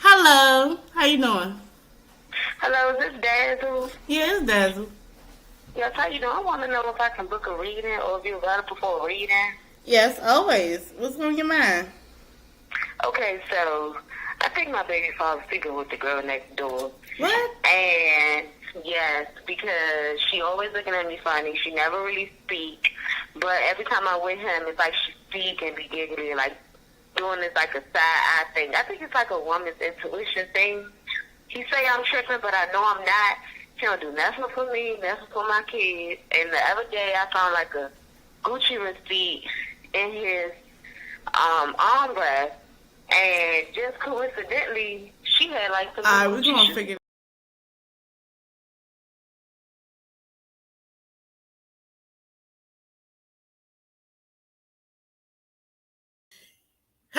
Hello, how you doing? Hello, is this Dazzle? Yeah, it's Dazzle. Yes, how you doing? I want to know if I can book a reading or if you're available for a reading. Yes, always. What's on your mind? Okay, so I think my baby father's sleeping with the girl next door. What? And yes, because she always looking at me funny. She never really speak. But every time I'm with him, it's like she speak and be giggly, like doing this like a side eye thing. I think it's like a woman's intuition thing. He say I'm tripping, but I know I'm not. He don't do nothing for me, nothing for my kids. And the other day, I found like a Gucci receipt in his armrest, and just coincidentally, she had like some Alright, we're Gucci gonna shoes. figure.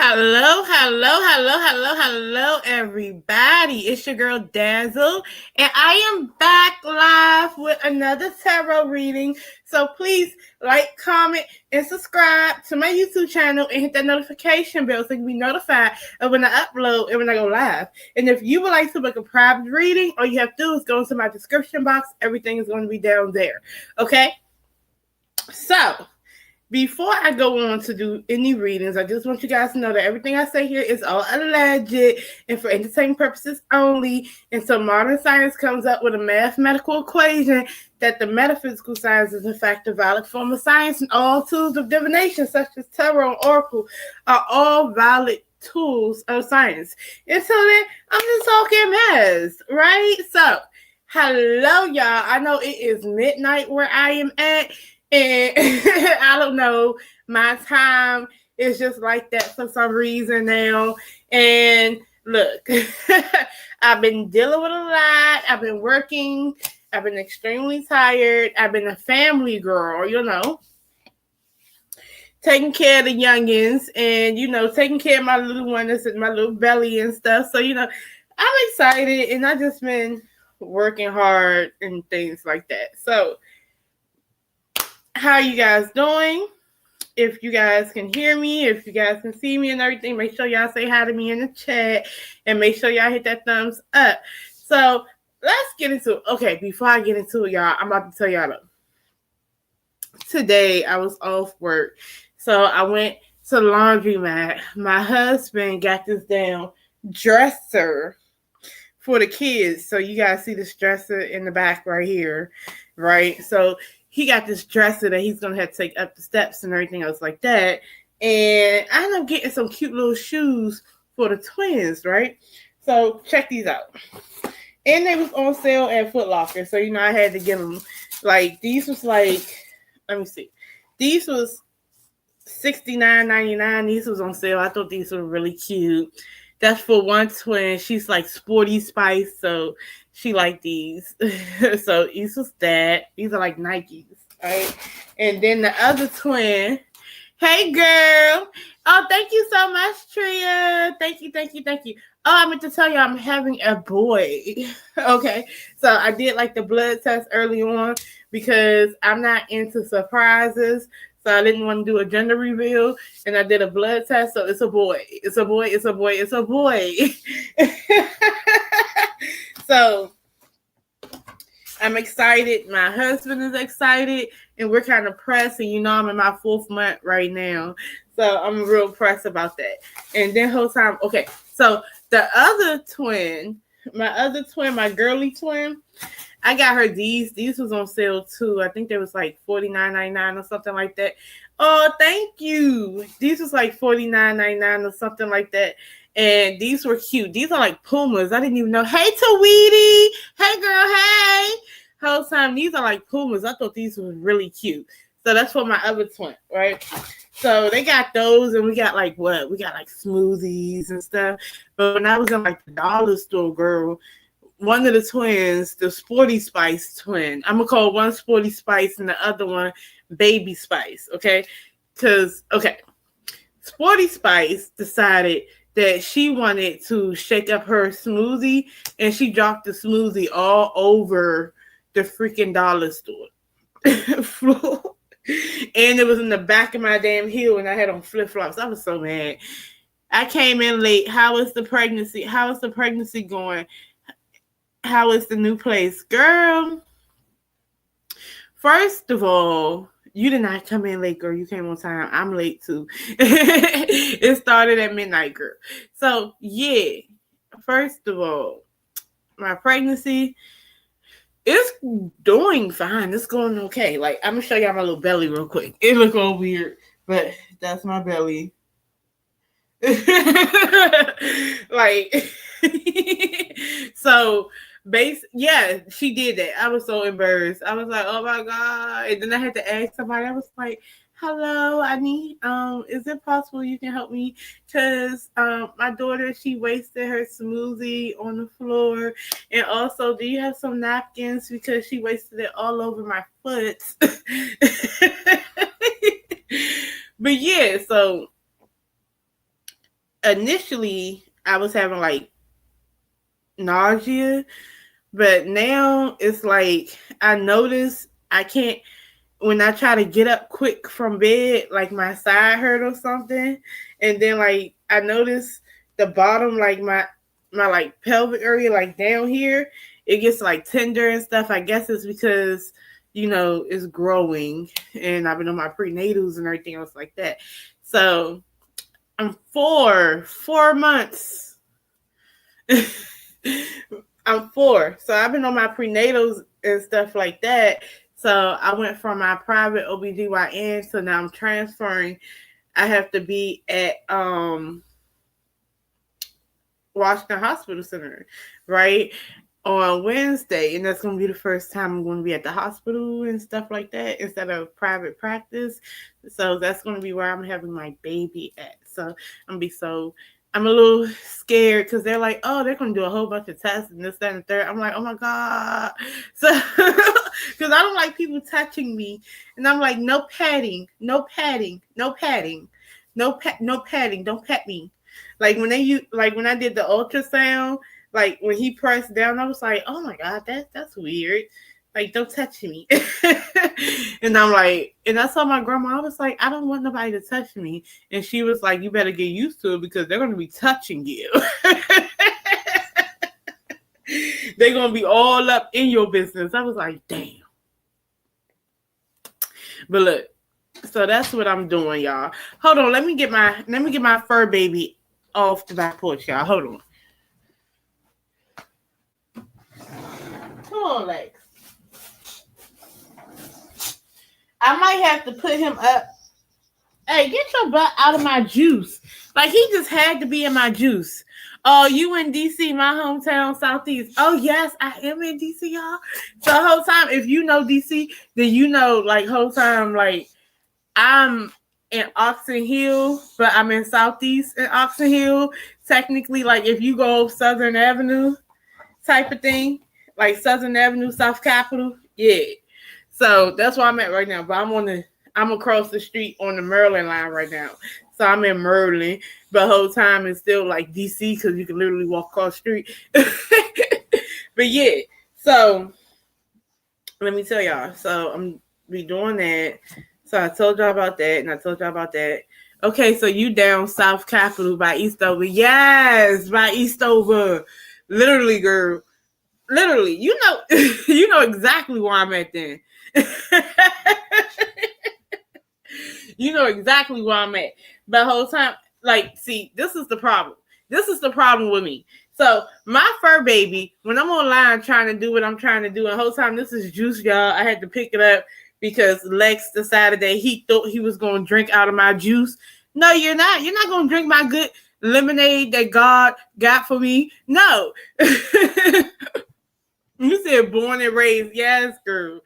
Hello, everybody. It's your girl Dazzle, and I am back live with another tarot reading. So please like, comment, and subscribe to my YouTube channel and hit that notification bell so you can be notified of when I upload and when I go live. And if you would like to book a private reading, all you have to do is go into my description box. Everything is going to be down there. Okay? So, before I go on to do any readings, I just want you guys to know that everything I say here is all alleged and for entertainment purposes only. Until modern science comes up with a mathematical equation that the metaphysical science is in fact a valid form of science, and all tools of divination, such as tarot and oracle, are all valid tools of science. Until then, I'm just talking mess, right? So, hello, y'all. I know it is midnight where I am at. And I don't know, my time is just like that for some reason now. And look, I've been dealing with a lot. I've been working. I've been extremely tired. I've been a family girl, taking care of the youngins and, taking care of my little one that's in my little belly and stuff. So, I'm excited and I just been working hard and things like that. So, how are you guys doing? If you guys can hear me, if you guys can see me and everything, make sure y'all say hi to me in the chat and make sure y'all hit that thumbs up. So let's get into it. Okay, before I get into it, y'all, I'm about to tell y'all though. Today I was off work. So I went to the laundromat. My husband got this damn dresser for the kids. So you guys see this dresser in the back right here, right? So he got this dresser that he's gonna have to take up the steps and everything else like that. And I ended up getting some cute little shoes for the twins, right? So check these out. And they was on sale at Foot Locker. So I had to get them. Like these was like, let me see. These was $69.99. These was on sale. I thought these were really cute. That's for one twin. She's like sporty spice, so she like these. So these was that. These are like Nikes, right? And then the other twin. Hey girl. Oh, thank you so much, Tria. Thank you. Oh, I meant to tell you I'm having a boy. Okay. So I did like the blood test early on because I'm not into surprises. So I didn't want to do a gender reveal, and I did a blood test. So it's a boy. It's a boy. It's a boy. It's a boy. So I'm excited. My husband is excited, and we're kind of pressed. And I'm in my 4th month right now, so I'm real pressed about that. And then whole time, okay. So the other twin, my girly twin, I got her these. These was on sale too. I think they was like $49.99 or something like that. Oh, thank you. These was like $49.99 or something like that. And these were cute. These are like Pumas. I didn't even know. Hey, Tweety. Hey, girl. Hey. Whole time, these are like Pumas. I thought these were really cute. So that's for my other twin, right? So they got those, and we got like what? We got like smoothies and stuff. But when I was in like the dollar store, girl, one of the twins, the Sporty Spice twin, I'm gonna call one Sporty Spice and the other one Baby Spice, okay? Because Sporty Spice decided that she wanted to shake up her smoothie, and she dropped the smoothie all over the freaking dollar store floor. And it was in the back of my damn heel, and I had on flip flops. I was so mad. I came in late. How is the pregnancy? How is the pregnancy going? How is the new place? Girl, first of all, you did not come in late, girl. You came on time. I'm late too. It started at midnight, girl. So, yeah, first of all, my pregnancy is doing fine. It's going okay. Like, I'm going to show y'all my little belly real quick. It look all weird, but that's my belly. Like, so yeah, she did that. I was so embarrassed. I was like, oh my god. And then I had to ask somebody. I was like, hello, I need is it possible you can help me? Because my daughter, she wasted her smoothie on the floor. And also, do you have some napkins? Because she wasted it all over my foot. But yeah, so initially I was having like nausea, but now it's like I notice I can't, when I try to get up quick from bed, like my side hurt or something, and then like I notice the bottom, like my like pelvic area, like down here, it gets like tender and stuff. I guess it's because it's growing, and I've been on my prenatals and everything else like that. So I'm 4 months. I'm 4. So I've been on my prenatals and stuff like that. So I went from my private OBGYN, so now I'm transferring. I have to be at Washington Hospital Center, right? On Wednesday, and that's going to be the first time I'm going to be at the hospital and stuff like that instead of private practice. So that's going to be where I'm having my baby at. So I'm a little scared because they're like, oh, they're going to do a whole bunch of tests and this, that, and the third. I'm like, oh my God. So, because I don't like people touching me. And I'm like, no padding, no padding, no padding, no padding, don't pet me. Like when I did the ultrasound, like when he pressed down, I was like, oh my God, that's weird. Like, don't touch me. And I'm like, and I saw my grandma, I was like, I don't want nobody to touch me. And she was like, you better get used to it because they're going to be touching you. They're going to be all up in your business. I was like, damn. But look, so that's what I'm doing, y'all. Hold on, let me get my fur baby off the back porch, y'all. Hold on. Come on, Lex. I might have to put him up. Hey, get your butt out of my juice. Like, he just had to be in my juice. Oh, you in D.C., my hometown, Southeast. Oh, yes, I am in D.C., y'all. So the whole time, if you know D.C., then you know, like, whole time, like, I'm in Oxon Hill, but I'm in Southeast in Oxon Hill. Technically, like, if you go Southern Avenue type of thing, like Southern Avenue, South Capitol, yeah. So that's where I'm at right now. But I'm across the street on the Maryland line right now. So I'm in Maryland, but the whole time it's still like DC because you can literally walk across the street. But yeah, so let me tell y'all. So I'm be doing that. So I told y'all about that, and I told y'all about that. Okay, so you down South Capitol by Eastover. Yes, by Eastover. Literally, girl. Literally, you know exactly where I'm at then. You know exactly where I'm at. But the whole time, like, see, this is the problem. This is the problem with me. So my fur baby, when I'm online trying to do what I'm trying to do, and the whole time this is juice, y'all. I had to pick it up because Lex decided that he thought he was going to drink out of my juice. No, you're not. You're not going to drink my good lemonade that God got for me. No. You said born and raised. Yes, girl.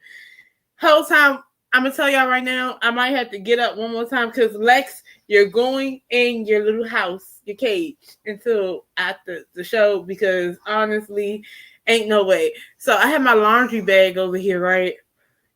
Whole time, I'm going to tell y'all right now, I might have to get up one more time because Lex, you're going in your little house, your cage, until after the show because honestly, ain't no way. So I have my laundry bag over here, right?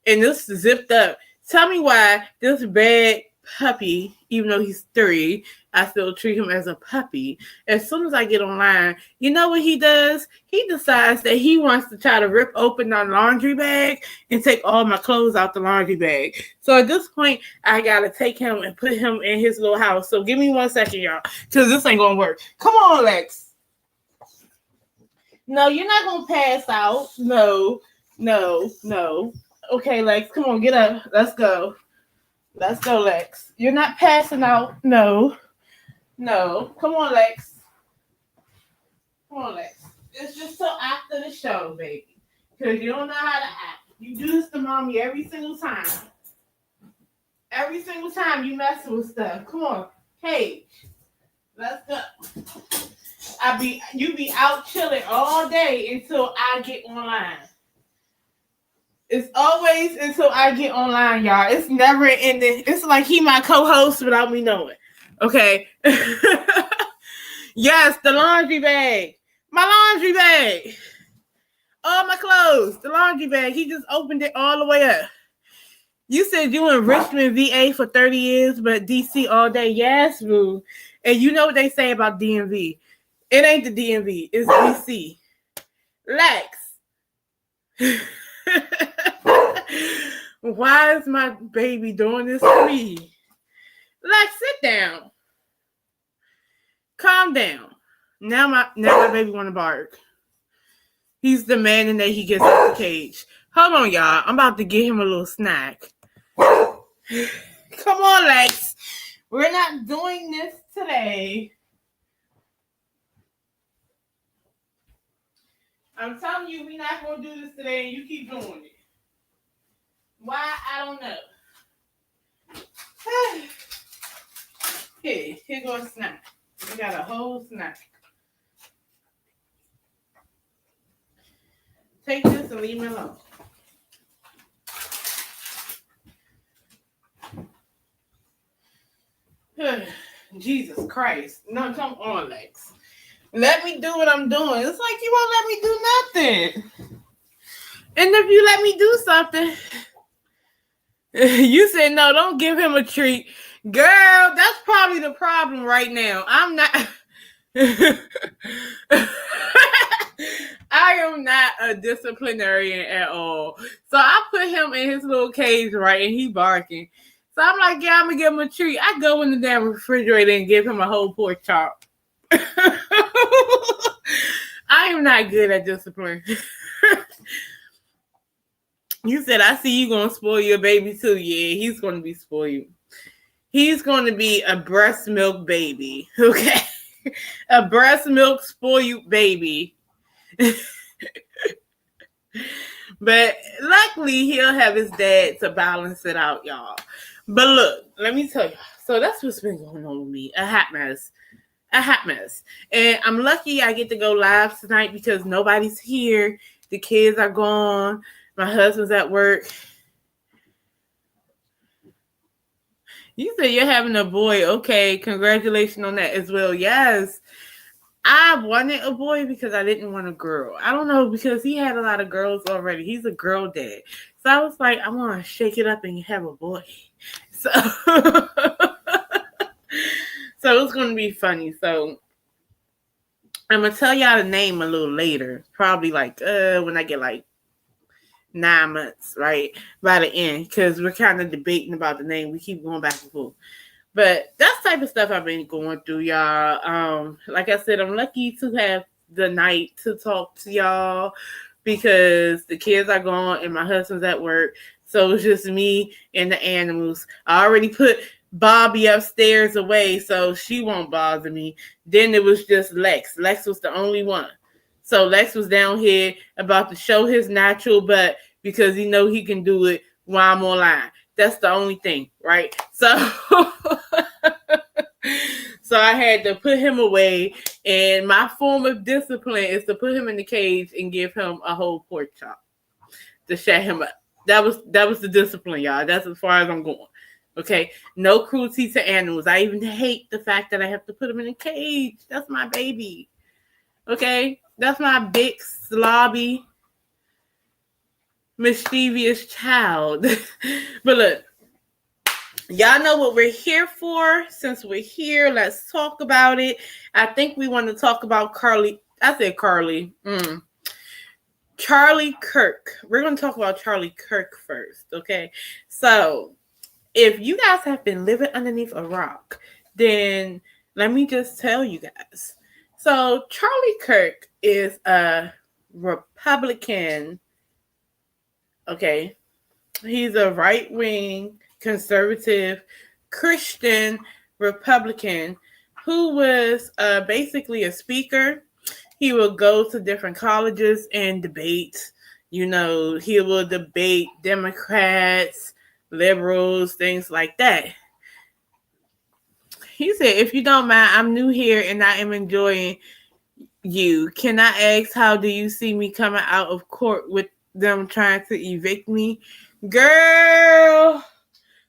And this is zipped up. Tell me why this bag puppy, even though he's 3. I still treat him as a puppy. As soon as I get online, you know what he does? He decides that he wants to try to rip open my laundry bag and take all my clothes out the laundry bag. So at this point, I gotta take him and put him in his little house. So give me 1 second, y'all, because this ain't gonna work. Come on, Lex. No, you're not gonna pass out. No. Okay, Lex, come on, get up. Let's go. Let's go, Lex. You're not passing out. No. Come on, Lex. Come on, Lex. It's just so after the show, baby. Because you don't know how to act. You do this to mommy every single time. Every single time you messing with stuff. Come on. Cage. Let's go. You be out chilling all day until I get online. It's always until I get online, y'all. It's never ending. It's like he my co-host without me knowing. Okay. Yes, the laundry bag. My laundry bag. All my clothes. The laundry bag. He just opened it all the way up. You said you in Richmond, VA for 30 years, but DC all day. Yes, boo. And you know what they say about DMV. It ain't the DMV. It's DC. Lex. Why is my baby doing this to me? Lex, sit down. Calm down. Now my baby want to bark. He's demanding that he gets out the cage. Hold on, y'all. I'm about to get him a little snack. Come on, Lex. We're not doing this today. I'm telling you, we're not going to do this today, and you keep doing it. Why? I don't know. Here goes a snack. We got a whole snack. Take this and leave me alone. Jesus Christ. No, come on, Lex. Let me do what I'm doing. It's like you won't let me do nothing. And if you let me do something, you said, no, don't give him a treat. Girl, that's probably the problem right now. I'm not. I am not a disciplinarian at all. So I put him in his little cage, right, and he barking. So I'm like, yeah, I'm going to give him a treat. I go in the damn refrigerator and give him a whole pork chop. I am not good at discipline. You said, I see you going to spoil your baby too. Yeah, he's going to be spoiled. He's going to be a breast milk baby. Okay? A breast milk spoiled baby. But luckily, he'll have his dad to balance it out, y'all. But look, let me tell you. So that's what's been going on with me. A hot mess. And I'm lucky I get to go live tonight because nobody's here. The kids are gone. My husband's at work. You said you're having a boy. Okay, congratulations on that as well. Yes. I wanted a boy because I didn't want a girl. I don't know, because he had a lot of girls already. He's a girl dad. So I was like, I want to shake it up and have a boy. So, so it's going to be funny. So I'm going to tell y'all the name a little later. Probably like when I get like 9 months, right? By the end. Because we're kind of debating about the name. We keep going back and forth. But that's the type of stuff I've been going through, y'all. Like I said, I'm lucky to have the night to talk to y'all because the kids are gone and my husband's at work. So it's just me and the animals. I already put Bobby upstairs away so she won't bother me. Then it was just Lex. Lex was the only one. So Lex was down here about to show his natural butt because he know he can do it while I'm online. That's the only thing, right? So, so I had to put him away, and my form of discipline is to put him in the cage and give him a whole pork chop to shut him up. That was the discipline, y'all. That's as far as I'm going. Okay, no cruelty to animals. I even hate the fact that I have to put him in a cage. That's my baby. Okay, that's my big slobby, mischievous child. But look, Y'all know what we're here for. Since we're here, let's talk about it. I think we want to talk about Carly. I said Carly. Charlie Kirk. We're going to talk about Charlie Kirk first, okay? So, if you guys have been living underneath a rock, then let me just tell you guys. So, Charlie Kirk is a Republican, okay? He's a right wing, conservative, Christian Republican who was basically a speaker. He will go to different colleges and debate. You know, he will debate Democrats, liberals, things like that. He said, if you don't mind, I'm new here and I am enjoying you. Can I ask, how do you see me coming out of court with them trying to evict me? Girl,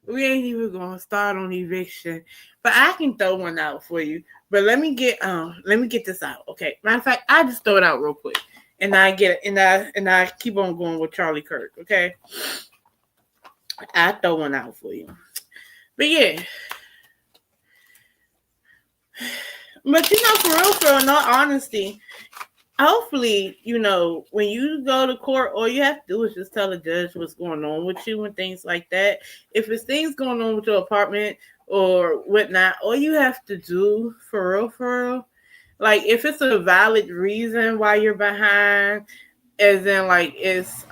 we ain't even gonna start on eviction, but I can throw one out for you. But let me get this out, okay? Matter of fact, I just throw it out real quick, and I get it, and I keep on going with Charlie Kirk, okay? I throw one out for you, but yeah. But for real, in all honesty, hopefully, when you go to court, all you have to do is just tell the judge what's going on with you and things like that. If it's things going on with your apartment or whatnot, all you have to do, for real, like if it's a valid reason why you're behind, as in like it's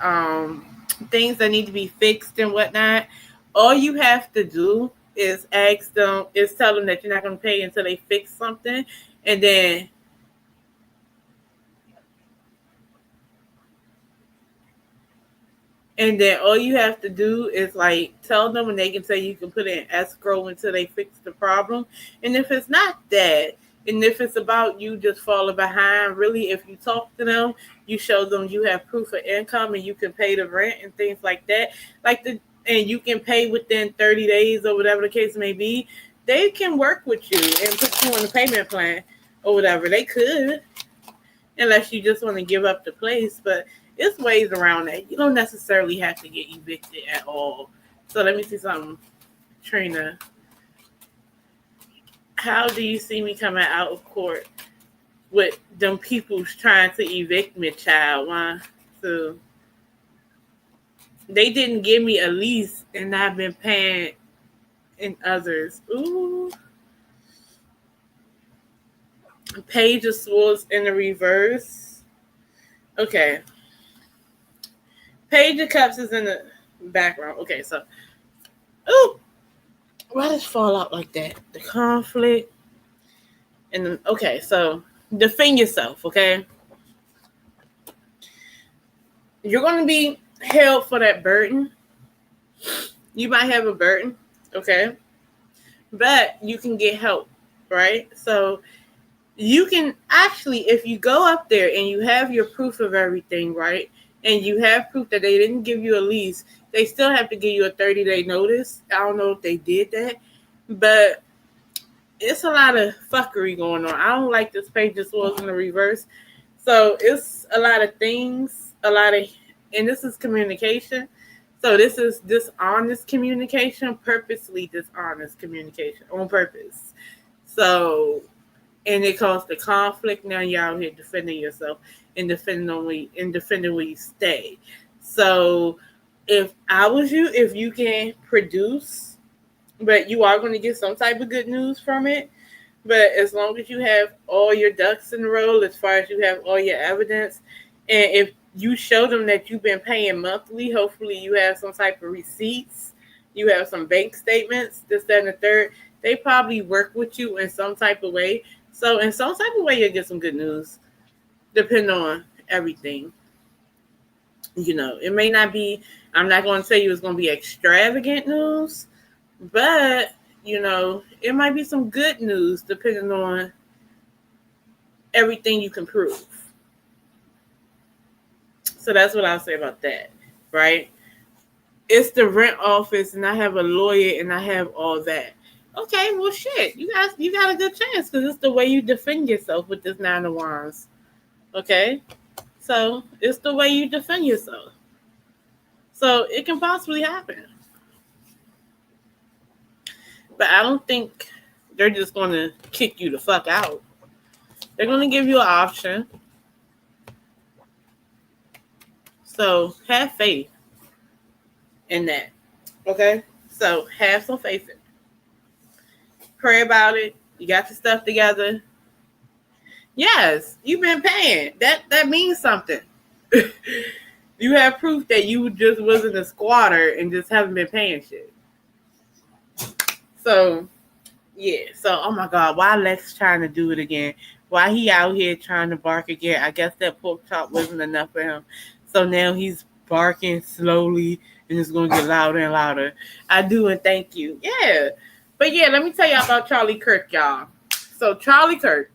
things that need to be fixed and whatnot, all you have to do is tell them that you're not going to pay until they fix something, and then all you have to do is like tell them, and they can say you can put it in escrow until they fix the problem. And if it's not that, and if it's about you just falling behind, really, if you talk to them, you show them you have proof of income and you can pay the rent and things like that, and you can pay within 30 days or whatever the case may be, they can work with you and put you on the payment plan or whatever. They could, unless you just want to give up the place. But it's ways around that. You don't necessarily have to get evicted at all. So let me see something. Trina, how do you see me coming out of court with them people trying to evict me, child? One, two. They didn't give me a lease, and I've been paying in others. Ooh. Page of Swords in the reverse. Okay. Page of Cups is in the background. Okay, so. Ooh. Why does it fall out like that? The conflict. And then, okay, so defend yourself, okay? You're going to be held for that burden. You might have a burden, okay? But you can get help, right? So you can actually, if you go up there and you have your proof of everything, right? And you have proof that they didn't give you a lease, they still have to give you a 30-day notice. I don't know if they did that, but it's a lot of fuckery going on. I don't like this page of swords in the reverse. So it's a lot of things, and this is communication. So this is dishonest communication, purposely dishonest communication on purpose. So, and it caused the conflict. Now you're out here defending yourself and defending where you stay. So if I was you, if you can produce, but you are going to get some type of good news from it. But as long as you have all your ducks in a row, as far as you have all your evidence, and if you show them that you've been paying monthly, hopefully you have some type of receipts, you have some bank statements, this, that, and the third, they probably work with you in some type of way. So in some type of way, you'll get some good news, depending on everything. It may not be, I'm not going to tell you it's going to be extravagant news, but, it might be some good news depending on everything you can prove. So that's what I'll say about that, right? It's the rent office, and I have a lawyer, and I have all that. Okay, well, shit, you got a good chance, because it's the way you defend yourself with this 9 of Wands. Okay? So it's the way you defend yourself. So it can possibly happen. But I don't think they're just going to kick you the fuck out. They're going to give you an option. So have faith in that. Okay? So have some faith in it. Pray about it. You got your stuff together. Yes, you've been paying. That means something. You have proof that you just wasn't a squatter and just haven't been paying shit. So, yeah. So, oh my God, why Lex trying to do it again? Why he out here trying to bark again? I guess that pork chop wasn't enough for him. So now he's barking slowly and it's going to get louder and louder. I do and thank you. Yeah. But yeah, let me tell y'all about Charlie Kirk, y'all. So Charlie Kirk,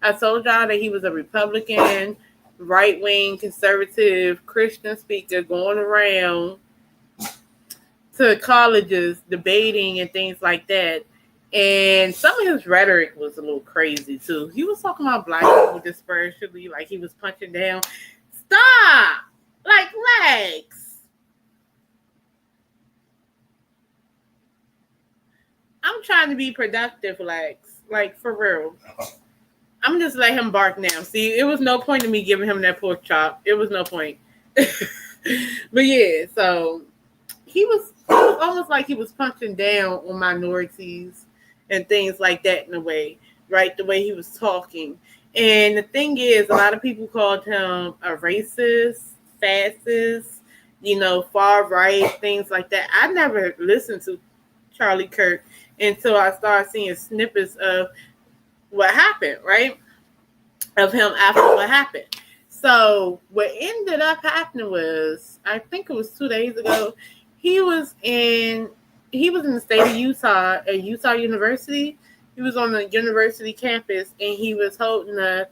I told y'all that he was a Republican, right-wing, conservative, Christian speaker going around to colleges debating and things like that. And some of his rhetoric was a little crazy too. He was talking about black people dispersively, like he was punching down. Stop! Like, Lex. I'm trying to be productive, Lex. Like, for real. I'm just let him bark now. See, it was no point in me giving him that pork chop. It was no point. But yeah, so he was almost like he was punching down on minorities and things like that in a way, right? The way he was talking. And the thing is, a lot of people called him a racist, fascist, far right, things like that. I never listened to Charlie Kirk until I started seeing snippets of what happened, right? Of him after what happened. So what ended up happening was, I think it was 2 days ago, he was in the state of Utah at Utah University. He was on the university campus and he was holding a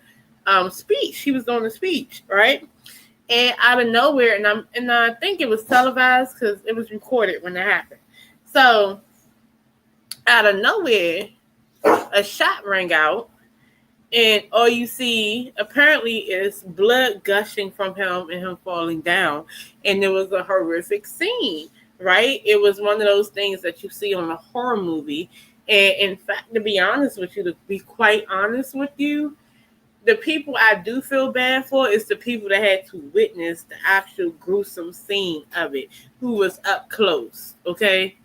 speech. He was doing a speech, right? And out of nowhere, and I think it was televised because it was recorded when that happened. So out of nowhere, a shot rang out, and all you see apparently is blood gushing from him and him falling down. And it was a horrific scene, right? It was one of those things that you see on a horror movie. And in fact, to be honest with you, to be quite honest with you, the people I do feel bad for is the people that had to witness the actual gruesome scene of it, who was up close, okay?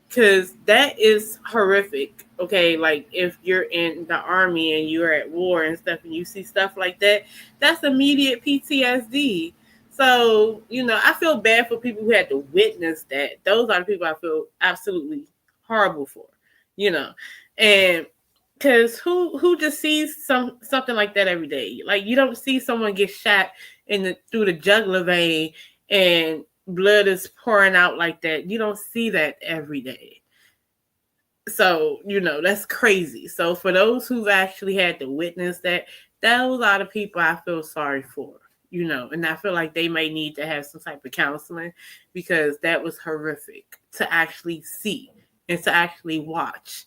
Because that is horrific, okay? Like, if you're in the army and you're at war and stuff and you see stuff like that, that's immediate PTSD. So, I feel bad for people who had to witness that. Those are the people I feel absolutely horrible for, And because who just sees something like that every day? Like, you don't see someone get shot through the jugular vein and blood is pouring out like that. You don't see that every day. So, that's crazy. So for those who've actually had to witness that, those are the people I feel sorry for, and I feel like they may need to have some type of counseling because that was horrific to actually see and to actually watch,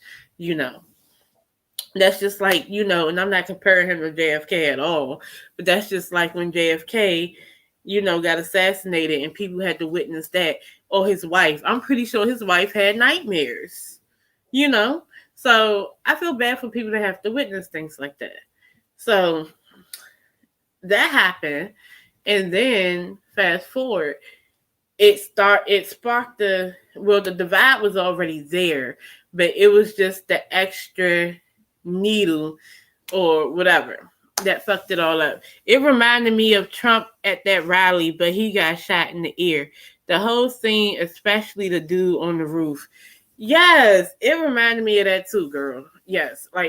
That's just like, and I'm not comparing him to JFK at all, but that's just like when JFK, got assassinated and people had to witness that. Or his wife. I'm pretty sure his wife had nightmares, So I feel bad for people that have to witness things like that. So that happened. And then fast forward, it sparked the divide was already there, but it was just the extra needle or whatever that fucked it all up. It reminded me of Trump at that rally, but he got shot in the ear. The whole scene, especially the dude on the roof. Yes, it reminded me of that too, girl. Yes, look,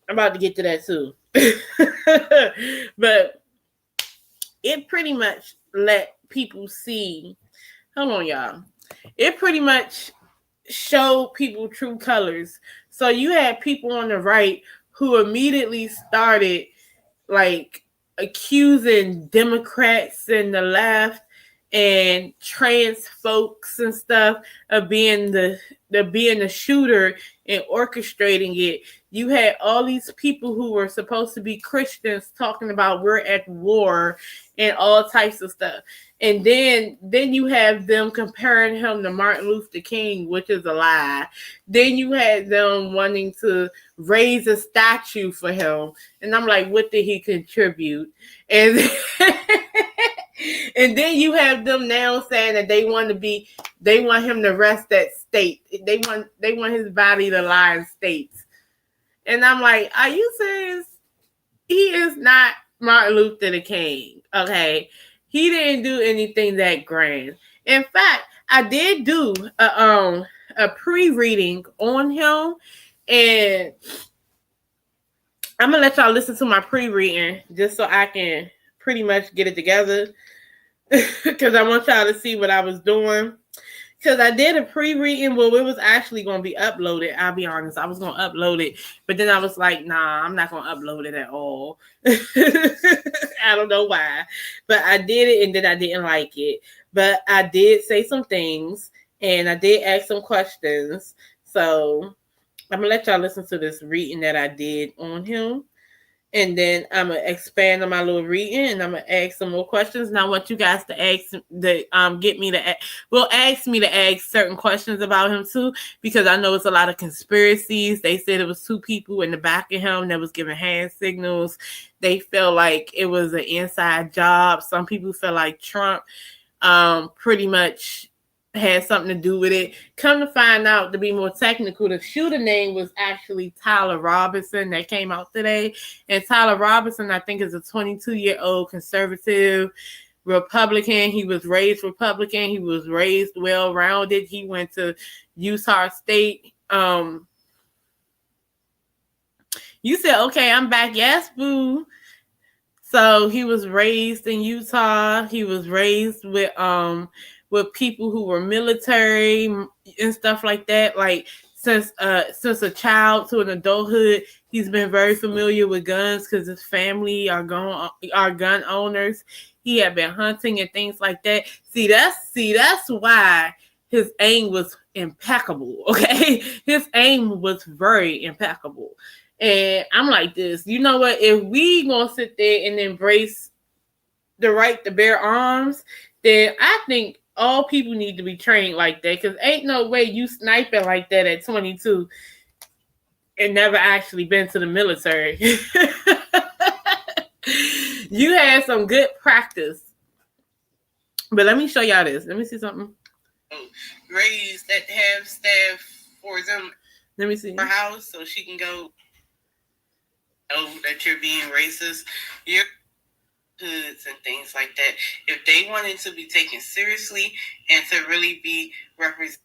I'm about to get to that too. But it pretty much let people see. Hold on, y'all. It pretty much showed people true colors. So you had people on the right who immediately started like accusing Democrats and the left and trans folks and stuff of being the shooter and orchestrating it. You had all these people who were supposed to be Christians talking about we're at war and all types of stuff. And then you have them comparing him to Martin Luther King, which is a lie. Then you had them wanting to raise a statue for him. And I'm like, what did he contribute? And and then you have them now saying that they want him to rest at state. They want his body to lie in states. And I'm like, are you serious? He is not Martin Luther King. Okay. He didn't do anything that grand. In fact, I did do a pre-reading on him, and I'm gonna let y'all listen to my pre-reading just so I can pretty much get it together, because I want y'all to see what I was doing. Because I did a pre-reading, well, it was actually going to be uploaded. I'll be honest, I was going to upload it, but then I was like, nah, I'm not going to upload it at all. I don't know why, but I did it, and then I didn't like it. But I did say some things, and I did ask some questions. So I'm going to let y'all listen to this reading that I did on him. And then I'm gonna expand on my little reading, and I'm gonna ask some more questions. And I want you guys to ask ask me to ask certain questions about him too, because I know it's a lot of conspiracies. They said it was two people in the back of him that was giving hand signals. They felt like it was an inside job. Some people feel like Trump pretty much had something to do with it. Come to find out, to be more technical, the shooter name was actually Tyler Robinson that came out today. And Tyler Robinson, I think, is a 22-year-old conservative Republican. He was raised Republican. He was raised well-rounded. He went to Utah State. You said, okay, I'm back. Yes, boo. So he was raised in Utah. He was raised with people who were military and stuff like that. Like since a child to an adulthood, he's been very familiar with guns because his family are gun owners. He had been hunting and things like that. See, that's why his aim was impeccable. Okay, his aim was very impeccable. And I'm like this. You know what? If we gonna sit there and embrace the right to bear arms, then I think all people need to be trained like that, because ain't no way you sniping like that at 22 and never actually been to the military. You had some good practice. But let me show y'all this. Let me see something. Raised that have staff for them. Let me see. Her house, so she can go know that you're being racist. You're hoods and things like that. If they wanted to be taken seriously and to really be represented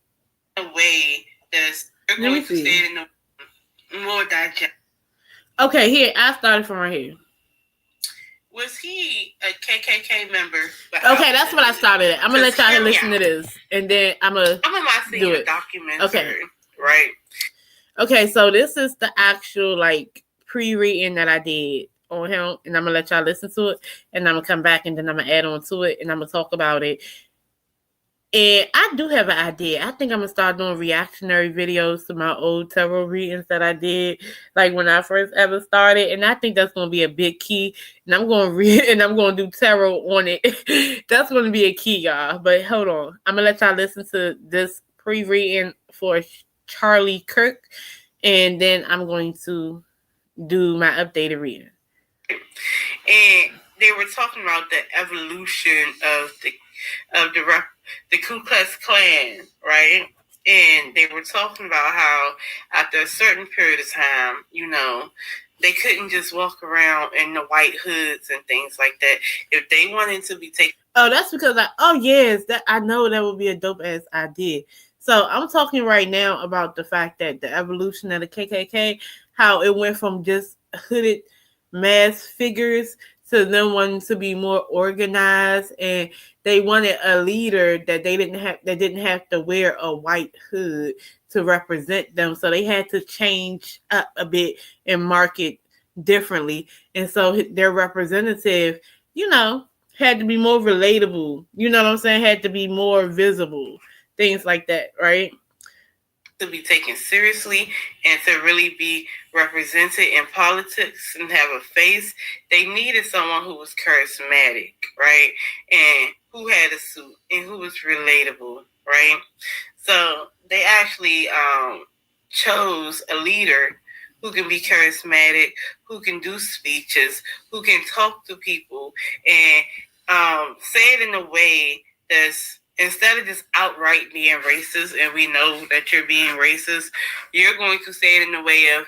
in a way that's going to stay in the more digest. Okay, here, I started from right here. Was he a KKK member? Okay, that's what I started at. I'm gonna let y'all listen to this, and then I'm gonna do it. Documentary, okay, right? Okay, so this is the actual like pre-reading that I did on him, and I'm gonna let y'all listen to it, and I'm gonna come back, and then I'm gonna add on to it, and I'm gonna talk about it. And I do have an idea. I think I'm gonna start doing reactionary videos to my old tarot readings that I did, like when I first ever started. And I think that's gonna be a big key. And I'm gonna read, and I'm gonna do tarot on it. That's gonna be a key, y'all. But hold on, I'm gonna let y'all listen to this pre-reading for Charlie Kirk, and then I'm going to do my updated reading. And they were talking about the evolution of the Ku Klux Klan, right? And they were talking about how after a certain period of time, you know, they couldn't just walk around in the white hoods and things like that. If they wanted to be taken. Oh, that's because I know that would be a dope ass idea. So I'm talking right now about the fact that the evolution of the KKK, how it went from just hooded mass figures to them wanting to be more organized, and they wanted a leader that didn't have to wear a white hood to represent them. So they had to change up a bit and market differently. And so their representative, you know, had to be more relatable. You know what I'm saying? Had to be more visible. Things like that, right? To be taken seriously and to really be represented in politics and have a face, they needed someone who was charismatic, right? And who had a suit and who was relatable, right? So they actually chose a leader who can be charismatic, who can do speeches, who can talk to people, and say it in a way that's, instead of just outright being racist, and we know that you're being racist, you're going to say it in the way of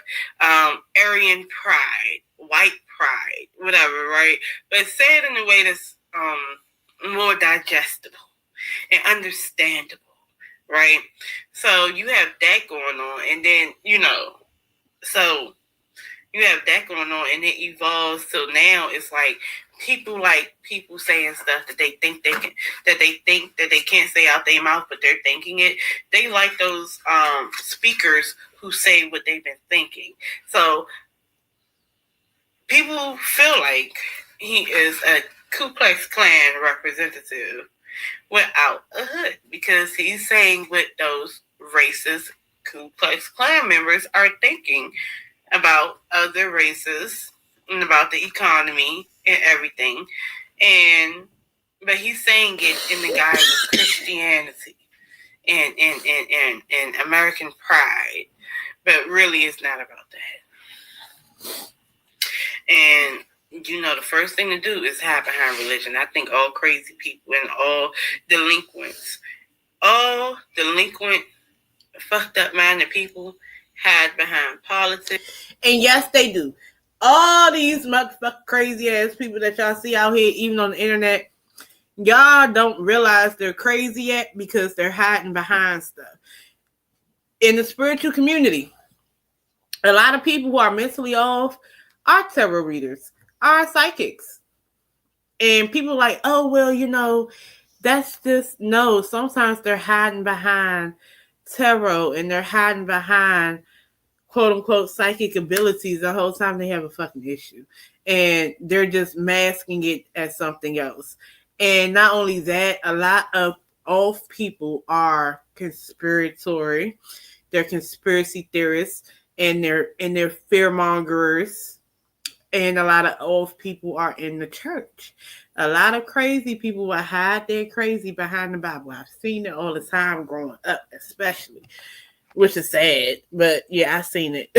Aryan pride, white pride, whatever, right? But say it in a way that's more digestible and understandable, right? So you have that going on, and then, so you have that going on, and it evolves till now it's like people saying stuff that they think that they can't say out their mouth, but they're thinking it. They like those speakers who say what they've been thinking. So people feel like he is a Ku Klux Klan representative without a hood, because he's saying what those racist Ku Klux Klan members are thinking about other races and about the economy and everything. But he's saying it in the guise of Christianity and American pride. But really it's not about that. And the first thing to do is hide behind religion. I think all crazy people and all delinquent, fucked up minded people hide behind politics. And yes, they do. All these motherfucking crazy ass people that y'all see out here, even on the internet, y'all don't realize they're crazy yet because they're hiding behind stuff. In the spiritual community, a lot of people who are mentally off are tarot readers, are psychics. And people like, oh, well, that's just, no, sometimes they're hiding behind tarot and they're hiding behind quote unquote psychic abilities the whole time they have a fucking issue. And they're just masking it as something else. And not only that, a lot of off people are conspiratory. They're conspiracy theorists and they're fear mongers. And a lot of off people are in the church. A lot of crazy people will hide their crazy behind the Bible. I've seen it all the time growing up, especially, which is sad. But yeah, I've seen it.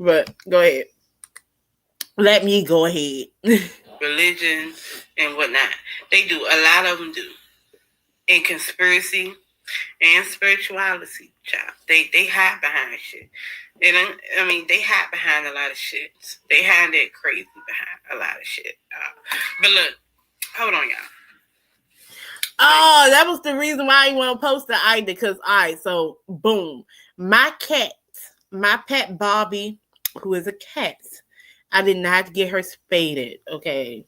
But go ahead. Let me go ahead. Religion and whatnot. They do. A lot of them do. And conspiracy and spirituality, child. They hide behind shit. And they hide behind a lot of shit. They hide that crazy behind a lot of shit. But look, hold on, y'all. Oh, that was the reason why I didn't want to post it either. Because, so boom. My pet Bobby, who is a cat, I did not get her spaded, okay?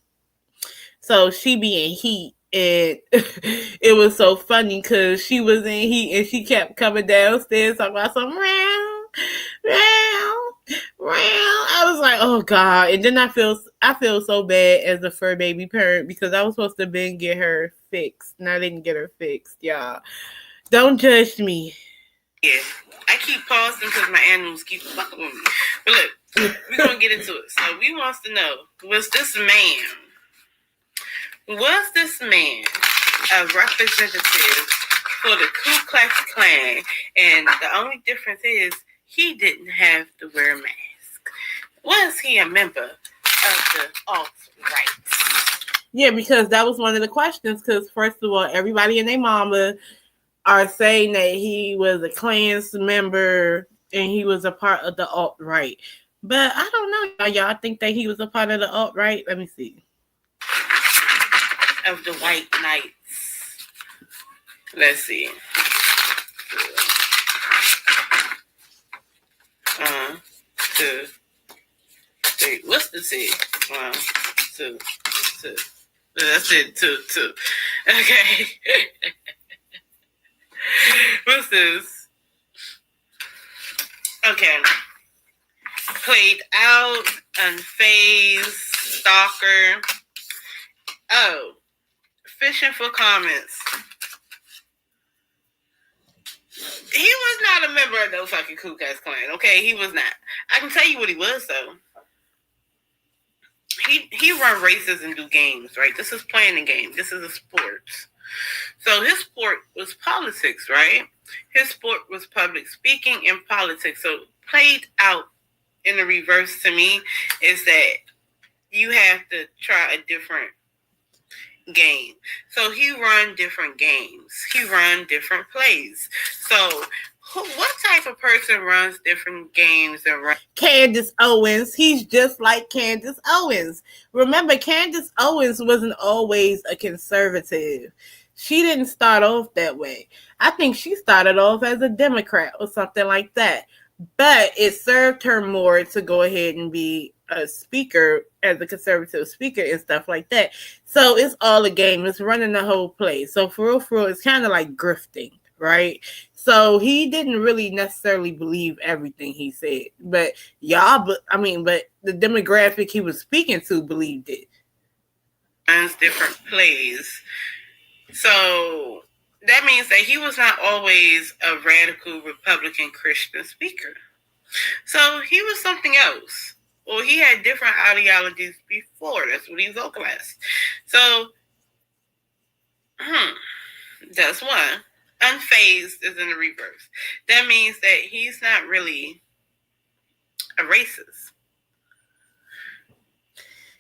So she be in heat. And it was so funny because she was in heat and she kept coming downstairs talking about some round. I was like, oh God. And then I feel so bad as a fur baby parent because I was supposed to been get her fixed and I didn't get her fixed, y'all. Don't judge me. Yeah, I keep pausing because my animals keep fucking with me. But look, we're gonna get into it. So we wants to know, was this man a representative for the Ku Klux Klan? And the only difference is he didn't have to wear a mask. Was he a member of the alt-right? Yeah, because that was one of the questions. Because first of all, everybody and their mama are saying that he was a Klan's member and he was a part of the alt-right. But I don't know. Y'all think that he was a part of the alt-right? Let me see. Of the White Knights. Let's see. 2, 3. What's the T? 1, 2, 2. That's it. 2. Okay. What's this? Okay. Played out, unfazed, stalker. Oh, fishing for comments. He was not a member of no fucking Ku Klux Klan. Okay, he was not. I can tell you what he was though. He run races and do games, right? This is playing the game. This is a sports. So his sport was politics, right? His sport was public speaking and politics. So played out in the reverse to me is that you have to try a different game. So he run different games. He run different plays. So what type of person runs different games and runs? Candace Owens. He's just like Candace Owens. Remember, Candace Owens wasn't always a conservative. She didn't start off that way. I think she started off as a Democrat or something like that. But it served her more to go ahead and be a speaker, as a conservative speaker and stuff like that. So it's all a game. It's running the whole place. So for real, it's kind of like grifting, right? So he didn't really necessarily believe everything he said. But but the demographic he was speaking to believed it. And different plays. So that means that he was not always a radical Republican Christian speaker. So he was something else. Well, he had different ideologies before. That's what he vocalized. So, that's one. Unfazed is in the reverse. That means that he's not really a racist.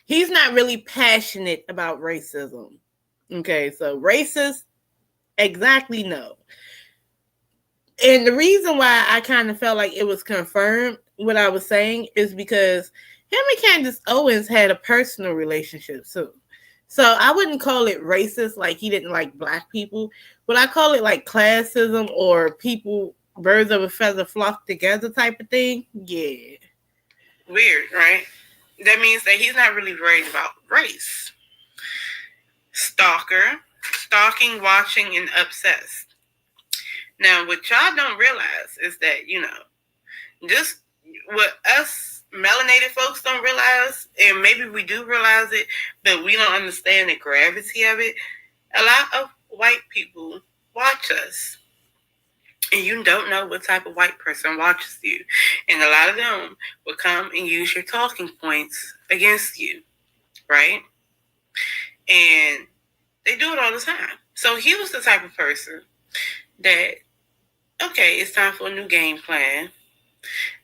He's not really passionate about racism. Okay, so racist, exactly no. And the reason why I kind of felt like it was confirmed what I was saying is because him and Candace Owens had a personal relationship too. So I wouldn't call it racist, like he didn't like black people, but I call it like classism or people, birds of a feather flock together type of thing. Yeah. Weird, right? That means that he's not really worried about race. Stalking, watching, and obsessed. Now, what y'all don't realize is that, just what us melanated folks don't realize, and maybe we do realize it, but we don't understand the gravity of it. A lot of white people watch us, and you don't know what type of white person watches you. And a lot of them will come and use your talking points against you, right? And they do it all the time. So he was the type of person that, okay, it's time for a new game plan.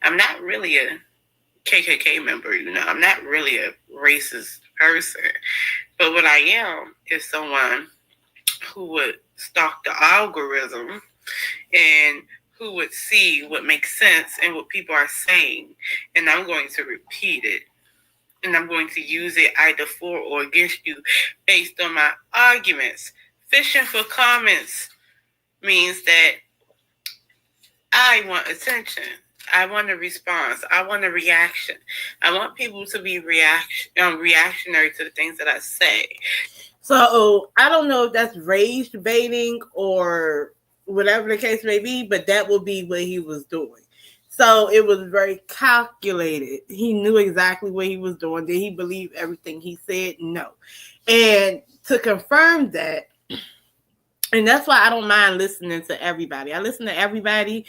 I'm not really a KKK member, I'm not really a racist person. But what I am is someone who would stalk the algorithm and who would see what makes sense and what people are saying. And I'm going to repeat it. And I'm going to use it either for or against you based on my arguments. Fishing for comments means that I want attention. I want a response. I want a reaction. I want people to be reactionary to the things that I say. So I don't know if that's rage baiting or whatever the case may be, but that will be what he was doing. So it was very calculated. He knew exactly what he was doing. Did he believe everything he said? No. And to confirm that, and that's why I don't mind listening to everybody. I listen to everybody.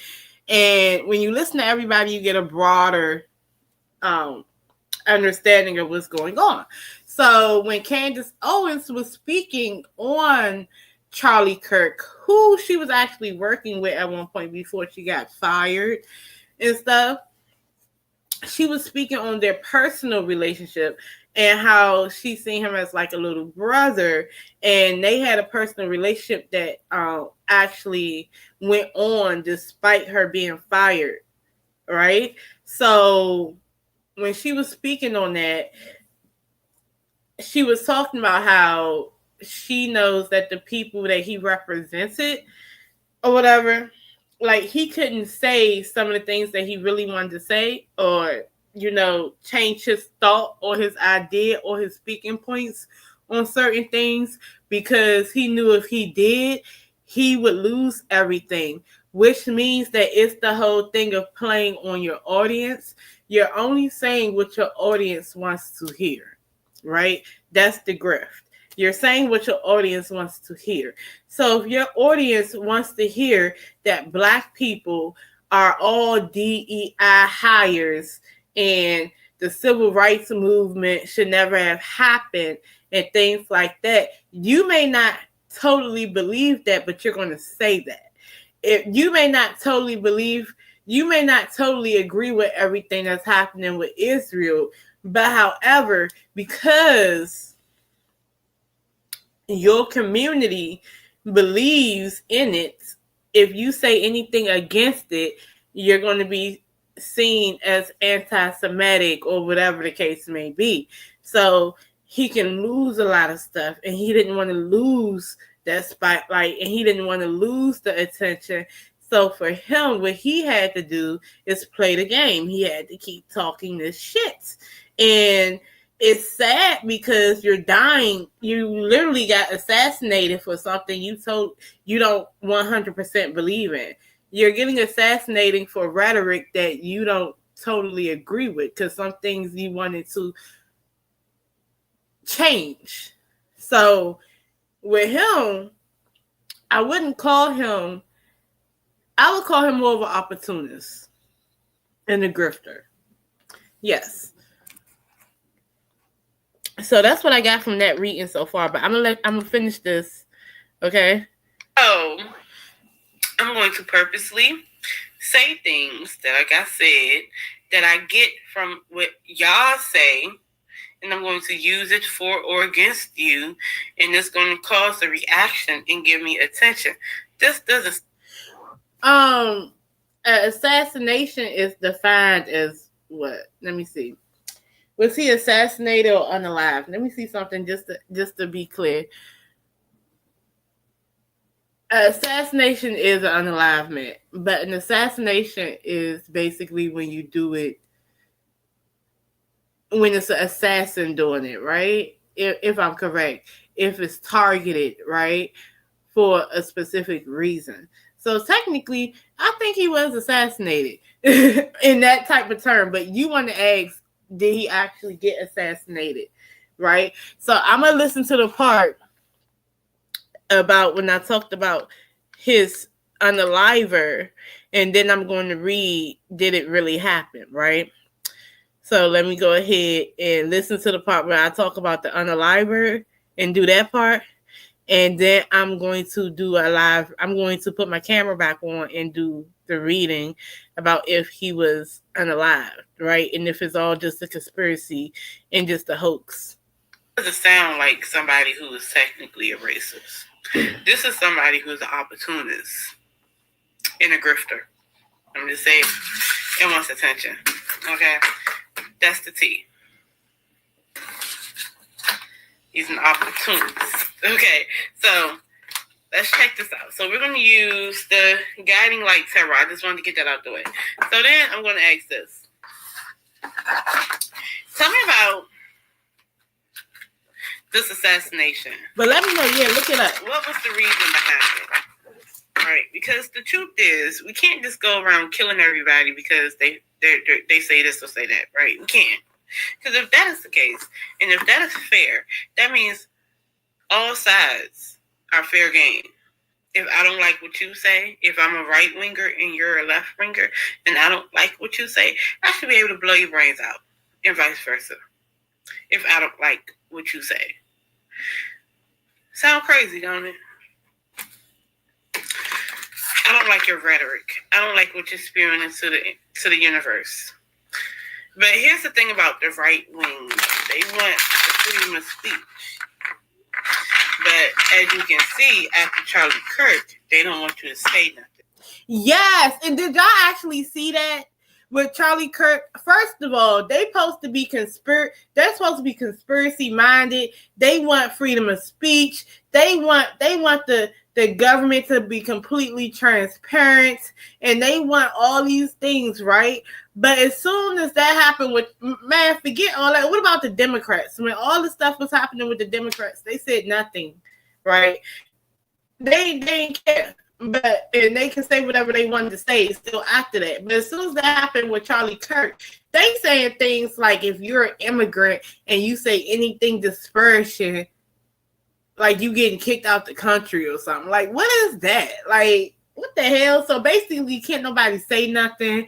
And when you listen to everybody, you get a broader understanding of what's going on. So when Candace Owens was speaking on Charlie Kirk, who she was actually working with at one point before she got fired and stuff, she was speaking on their personal relationship and how she seen him as like a little brother, and they had a personal relationship that actually went on despite her being fired, right? So when she was speaking on that, she was talking about how she knows that the people that he represented or whatever, like he couldn't say some of the things that he really wanted to say or change his thought or his idea or his speaking points on certain things because he knew if he did, he would lose everything, which means that it's the whole thing of playing on your audience. You're only saying what your audience wants to hear, right? That's the grift. You're saying what your audience wants to hear. So if your audience wants to hear that Black people are all DEI hires and the civil rights movement should never have happened and things like that, you may not totally believe that, but you're going to say that. If you may not totally believe, you may not totally agree with everything that's happening with Israel, but however, because your community believes in it, if you say anything against it, you're going to be seen as anti-Semitic or whatever the case may be. So he can lose a lot of stuff, and he didn't want to lose that spotlight, and he didn't want to lose the attention. So for him, what he had to do is play the game. He had to keep talking this shit. And it's sad because you're dying. You literally got assassinated for something you don't 100% believe in. You're getting assassinated for rhetoric that you don't totally agree with, because some things you wanted to change. So with him, I would call him more of an opportunist and a grifter. Yes. So that's what I got from that reading so far. But I'm gonna finish this. Okay. So I'm going to purposely say things that, like I said, that I get from what y'all say, and I'm going to use it for or against you, and it's going to cause a reaction and give me attention. This doesn't. Assassination is defined as what? Let me see. Was he assassinated or unalive? Let me see something just to be clear. Assassination is an unalivement, but an assassination is basically when you do it, when it's an assassin doing it, right? If I'm correct, if it's targeted, right, for a specific reason. So technically, I think he was assassinated in that type of term, but you want to ask, did he actually get assassinated, right? So I'm going to listen to the part about when I talked about his unaliver, and then I'm going to read, did it really happen, right? So let me go ahead and listen to the part where I talk about the unaliver and do that part. And then I'm going to do a live, I'm going to put my camera back on and do the reading about if he was unalive, right? And if it's all just a conspiracy and just a hoax. It doesn't sound like somebody who is technically a racist. This is somebody who's an opportunist and a grifter. I'm just saying, it wants attention. Okay? That's the T. He's an opportunist. Okay, so let's check this out. So we're going to use the guiding light tarot. I just wanted to get that out the way. So then I'm going to ask this. Tell me about this assassination. But let me know, look it up. What was the reason behind it? All right, because the truth is, we can't just go around killing everybody because they say this or say that, right? We can't. Because if that is the case, and if that is fair, that means all sides are fair game. If I don't like what you say, if I'm a right winger and you're a left winger, and I don't like what you say, I should be able to blow your brains out, and vice versa. If I don't like what you say. Sound crazy, don't it? I don't like your rhetoric. I don't like what you're spewing into the universe. But here's the thing about the right wing. They want freedom of speech. But as you can see, after Charlie Kirk, they don't want you to say nothing. Yes, and did y'all actually see that with Charlie Kirk? First of all, they're supposed to be conspiracy minded. They want freedom of speech. They want the government to be completely transparent, and they want all these things, right? But as soon as that happened man, forget all that. What about the Democrats? When all the stuff was happening with the Democrats, they said nothing, right? They didn't care. And they can say whatever they wanted to say still after that. But as soon as that happened with Charlie Kirk, they saying things like, if you're an immigrant and you say anything disparaging like you getting kicked out the country or something. Like, what is that? Like, what the hell? So basically, can't nobody say nothing.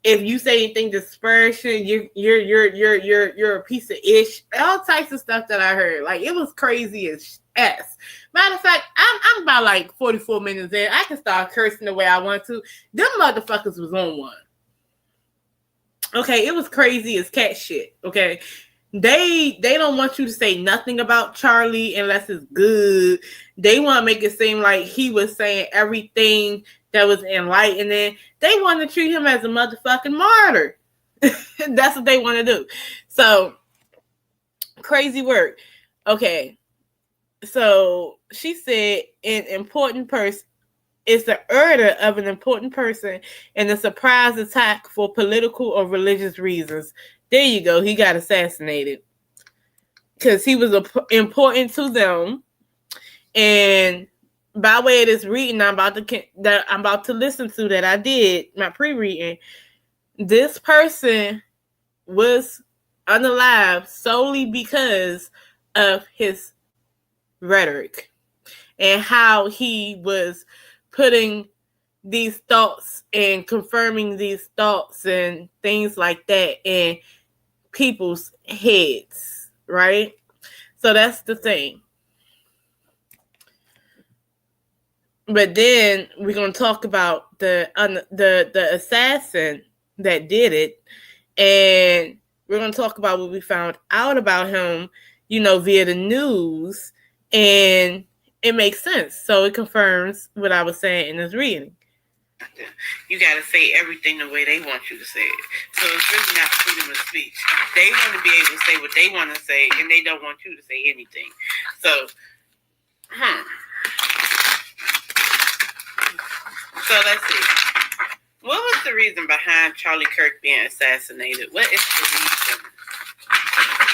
If you say anything dispersion, you're a piece of ish. All types of stuff that I heard. Like, it was crazy as s. Matter of fact, I'm about like 44 minutes in. I can start cursing the way I want to. Them motherfuckers was on one. Okay, it was crazy as cat shit. Okay. They don't want you to say nothing about Charlie unless it's good. They want to make it seem like he was saying everything that was enlightening. They want to treat him as a motherfucking martyr. That's what they want to do. So, crazy work. Okay. So, she said an important person is the murder of an important person and a surprise attack for political or religious reasons. There you go. He got assassinated because he was important to them. And by way of this reading, I'm about to listen to that I did my pre-reading. This person was unalive solely because of his rhetoric and how he was putting these thoughts and confirming these thoughts and things like that in people's heads, right? So that's the thing. But then we're gonna talk about the assassin that did it, and we're gonna talk about what we found out about him, via the news, and it makes sense. So it confirms what I was saying in this reading. You got to say everything the way they want you to say it. So it's really not freedom of speech. They want to be able to say what they want to say, and they don't want you to say anything. So, So let's see. What was the reason behind Charlie Kirk being assassinated? What is the reason?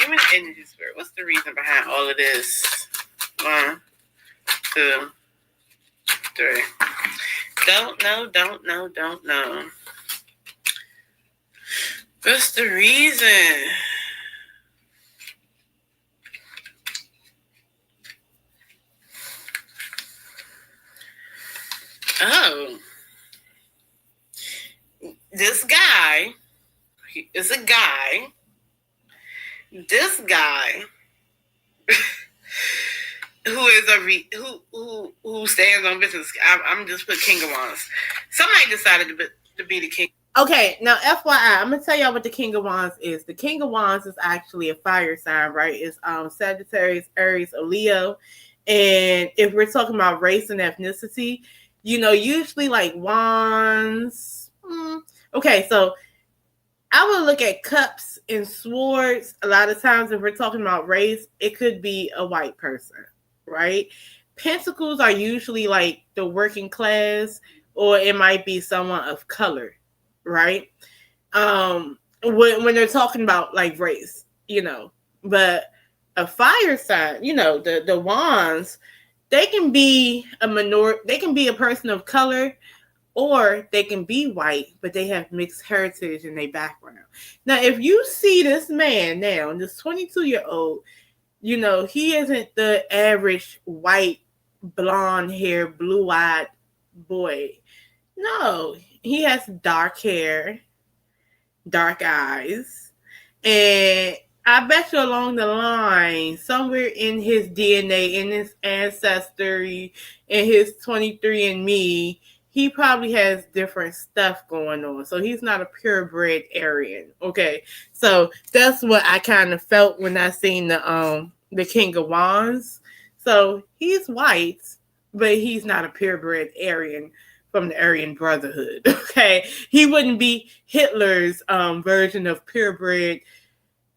Give me the energy spirit. What's the reason behind all of this? 1, 2, 3. Don't know. What's the reason? Oh. This guy is a guy. This guy who is who stands on business. I'm just put King of Wands. Somebody decided to be the king. Okay, now FYI, I'm gonna tell y'all what the King of Wands is. The King of Wands is actually a fire sign, right? It's Sagittarius, Aries, or Leo. And if we're talking about race and ethnicity, usually like wands. Okay, so I would look at cups and swords. A lot of times, if we're talking about race, it could be a white person, right? Pentacles are usually like the working class, or it might be someone of color, right? When they're talking about like race, but a fire sign, the wands, they can be a minority, they can be a person of color, or they can be white, but they have mixed heritage in their background. Now, if you see this man now, this 22-year-old, he isn't the average white, blonde hair, blue-eyed boy. No, he has dark hair, dark eyes, and I bet you along the line, somewhere in his DNA, in his ancestry, in his 23andMe, he probably has different stuff going on. So he's not a purebred Aryan. Okay. So that's what I kind of felt when I seen the King of Wands. So he's white, but he's not a purebred Aryan from the Aryan Brotherhood. Okay. He wouldn't be Hitler's version of purebred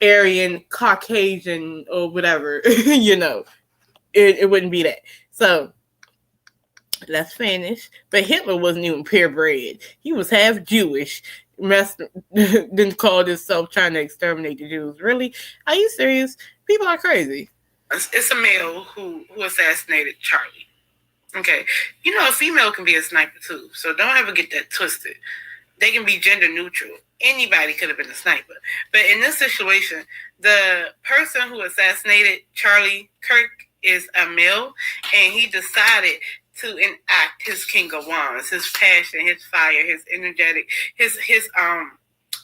Aryan, Caucasian, or whatever. It wouldn't be that. So let's finish. But Hitler wasn't even purebred. He was half Jewish. Then called himself trying to exterminate the Jews. Really? Are you serious? People are crazy. It's a male who assassinated Charlie. Okay. A female can be a sniper too. So don't ever get that twisted. They can be gender neutral. Anybody could have been a sniper. But in this situation, the person who assassinated Charlie Kirk, is a male, and he decided to enact his King of Wands, his passion, his fire, his energetic, his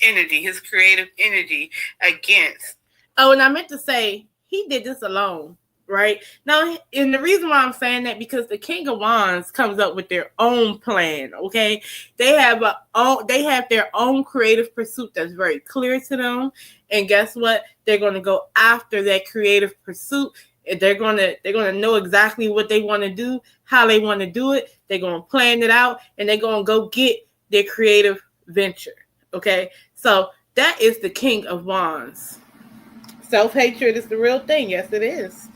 energy, his creative energy against. Oh, and I meant to say he did this alone, right? Now, and the reason why I'm saying that because the King of Wands comes up with their own plan. Okay, they have their own creative pursuit that's very clear to them, and guess what? They're going to go after that creative pursuit. They're gonna know exactly what they want to do, how they want to do it. They're gonna plan it out, and they're gonna go get their creative venture. Okay, so that is the King of Wands. Self-hatred is the real thing. Yes, it is.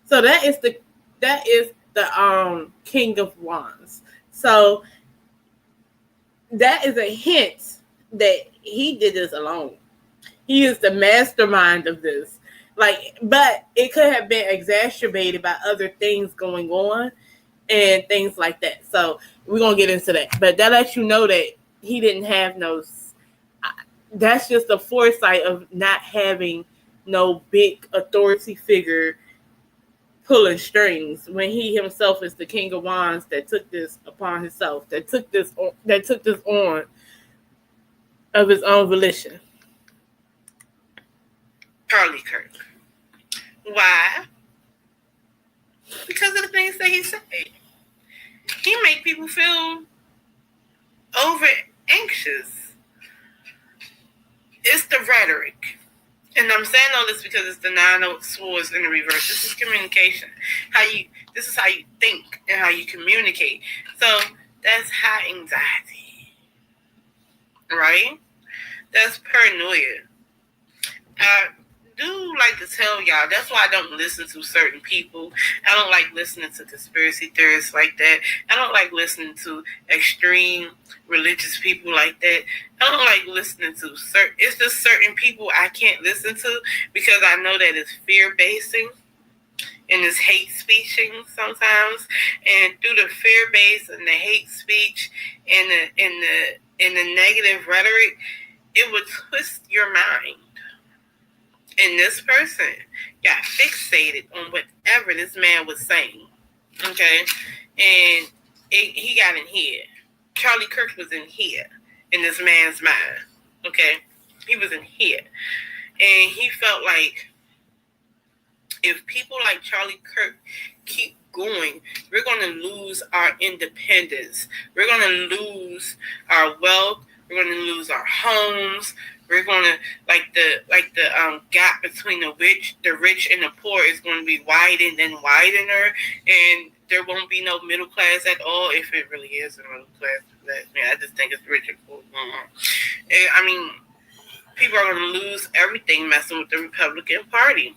So that is the King of Wands. So that is a hint that he did this alone. He is the mastermind of this. But it could have been exacerbated by other things going on and things like that. So we're gonna get into that. But that lets you know that he didn't have no. That's just the foresight of not having no big authority figure pulling strings when he himself is the King of Wands that took this upon himself, that took this on of his own volition. Charlie Kirk. Why? Because of the things that he said. He make people feel over anxious. It's the rhetoric. And I'm saying all this because it's the 9 of Swords in the reverse. This is communication. This is how you think and how you communicate. So that's high anxiety. Right? That's paranoia. I do like to tell y'all, that's why I don't listen to certain people. I don't like listening to conspiracy theorists like that. I don't like listening to extreme religious people like that. I don't like listening to it's just certain people I can't listen to because I know that it's fear-basing and it's hate speeching sometimes. And through the fear base and the hate speech and the negative rhetoric, it would twist your mind. And this person got fixated on whatever this man was saying. Okay? And he got in here. Charlie Kirk was in here in this man's mind. Okay? He was in here. And he felt like if people like Charlie Kirk keep going, we're going to lose our independence. We're going to lose our wealth. We're going to lose our homes. We're going to the gap between the rich and the poor is going to be widened and widener, and there won't be no middle class at all, if it really is a middle class. I just think it's rich and poor. And, I mean, people are going to lose everything messing with the Republican Party.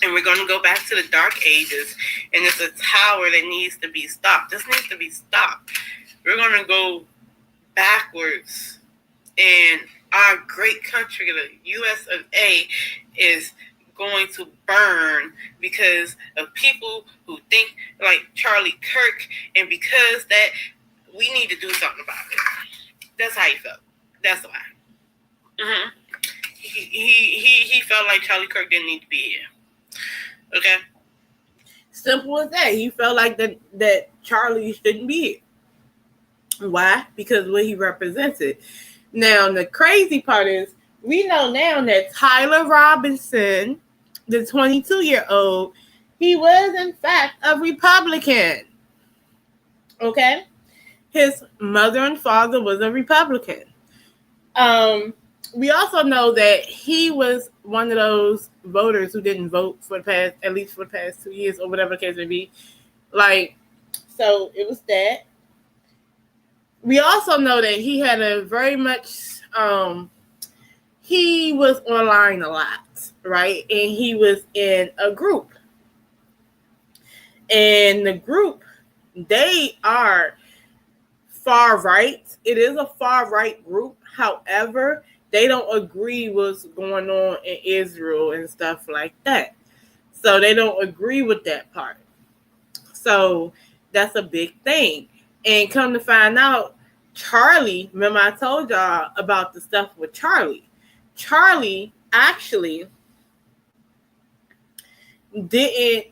And we're going to go back to the dark ages, and it's a tower that needs to be stopped. This needs to be stopped. We're going to go backwards, and our great country, the US of A, is going to burn because of people who think like Charlie Kirk, and because that we need to do something about it. That's how he felt. That's why. Mm-hmm. He felt like Charlie Kirk didn't need to be here. Okay? Simple as that. He felt like that Charlie shouldn't be here. Why? Because what he represented. Now, the crazy part is, we know now that Tyler Robinson, the 22-year-old, he was, in fact, a Republican. Okay? His mother and father was a Republican. We also know that he was one of those voters who didn't vote for at least for the past 2 years, or whatever the case may be. So it was that. We also know that he had a very much, he was online a lot, right? And he was in a group. And the group, they are far right. It is a far right group. However, they don't agree what's going on in Israel and stuff like that. So they don't agree with that part. So that's a big thing. And come to find out, Charlie, remember I told y'all about the stuff with Charlie. Charlie actually didn't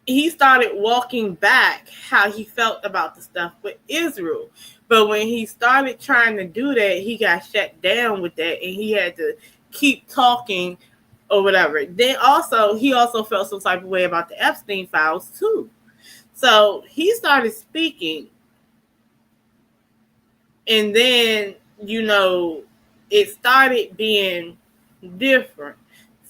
he started walking back how he felt about the stuff with Israel. But when he started trying to do that, he got shut down with that, and he had to keep talking or whatever. Then also, he also felt some type of way about the Epstein files too. So he started speaking, and then it started being different.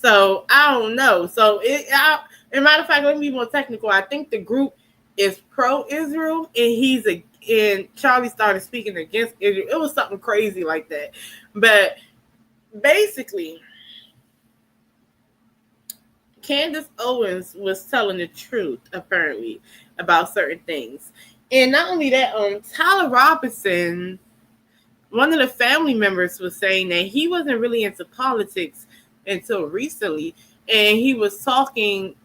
So I don't know. So as a matter of fact, let me be more technical. I think the group is pro-Israel, and Charlie started speaking against Israel. It was something crazy like that. But basically, Candace Owens was telling the truth, apparently, about certain things. And not only that, Tyler Robinson, one of the family members, was saying that he wasn't really into politics until recently. And he was talking,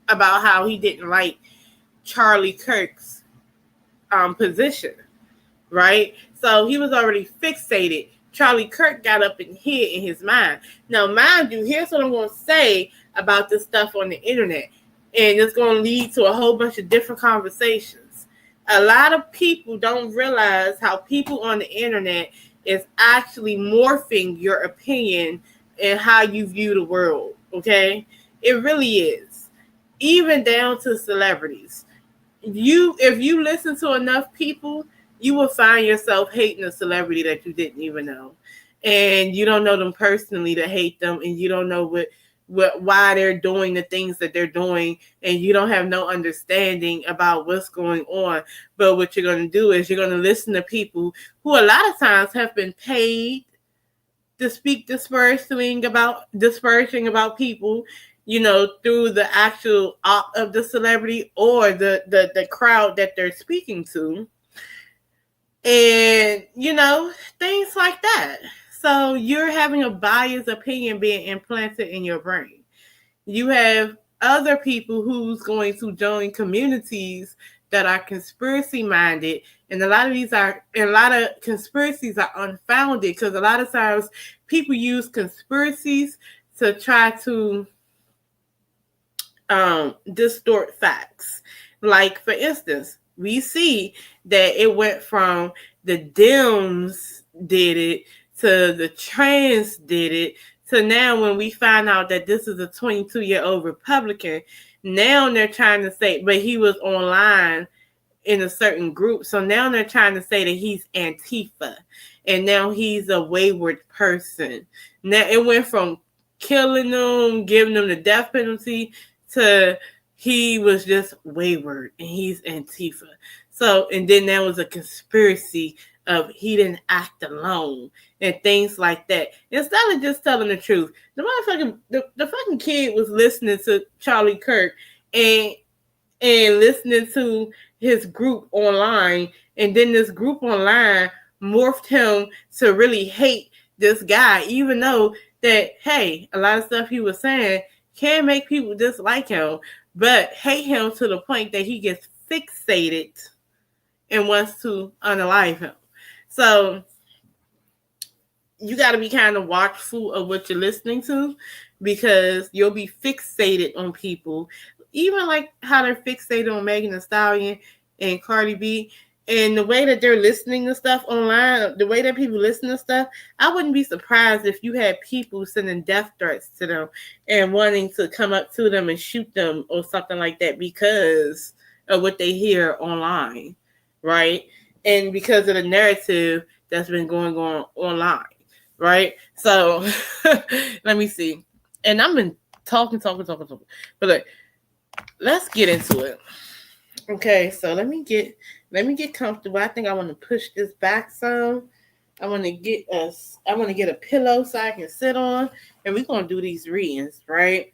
about how he didn't like Charlie Kirk's position, right? So he was already fixated. Charlie Kirk got up and hid in his mind. Now, mind you, here's what I'm going to say about this stuff on the internet. And it's going to lead to a whole bunch of different conversations. A lot of people don't realize how people on the internet is actually morphing your opinion and how you view the world, okay? It really is. Even down to celebrities. If you listen to enough people, you will find yourself hating a celebrity that you didn't even know, and you don't know them personally to hate them, and you don't know why they're doing the things that they're doing, and you don't have no understanding about what's going on. But what you're going to do is you're going to listen to people who a lot of times have been paid to speak disparaging about people, through the actual op of the celebrity or the crowd that they're speaking to. And, things like that. So you're having a biased opinion being implanted in your brain. You have other people who's going to join communities that are conspiracy minded, and a lot of conspiracies are unfounded, because a lot of times people use conspiracies to try to distort facts. Like, for instance, we see that it went from the Dems did it to the trans did it to now, when we find out that this is a 22-year-old Republican, now they're trying to say, but he was online in a certain group. So now they're trying to say that he's Antifa, and now he's a wayward person. Now it went from killing them, giving them the death penalty, to he was just wayward and he's Antifa. So, and then there was a conspiracy of he didn't act alone and things like that. Instead of just telling the truth, the fucking kid was listening to Charlie Kirk and listening to his group online, and then this group online morphed him to really hate this guy, even though that, hey, a lot of stuff he was saying can make people dislike him, but hate him to the point that he gets fixated and wants to unalive him. So you got to be kind of watchful of what you're listening to, because you'll be fixated on people, even like how they're fixated on Megan Thee Stallion and Cardi B. And the way that they're listening to stuff online, the way that people listen to stuff, I wouldn't be surprised if you had people sending death threats to them and wanting to come up to them and shoot them or something like that because of what they hear online, right? And because of the narrative that's been going on online, right? So let me see. And I've been talking. But look, let's get into it. Okay, so let me get comfortable. I think I want to push this back some. I want to get a pillow so I can sit on, and we're gonna do these readings, right?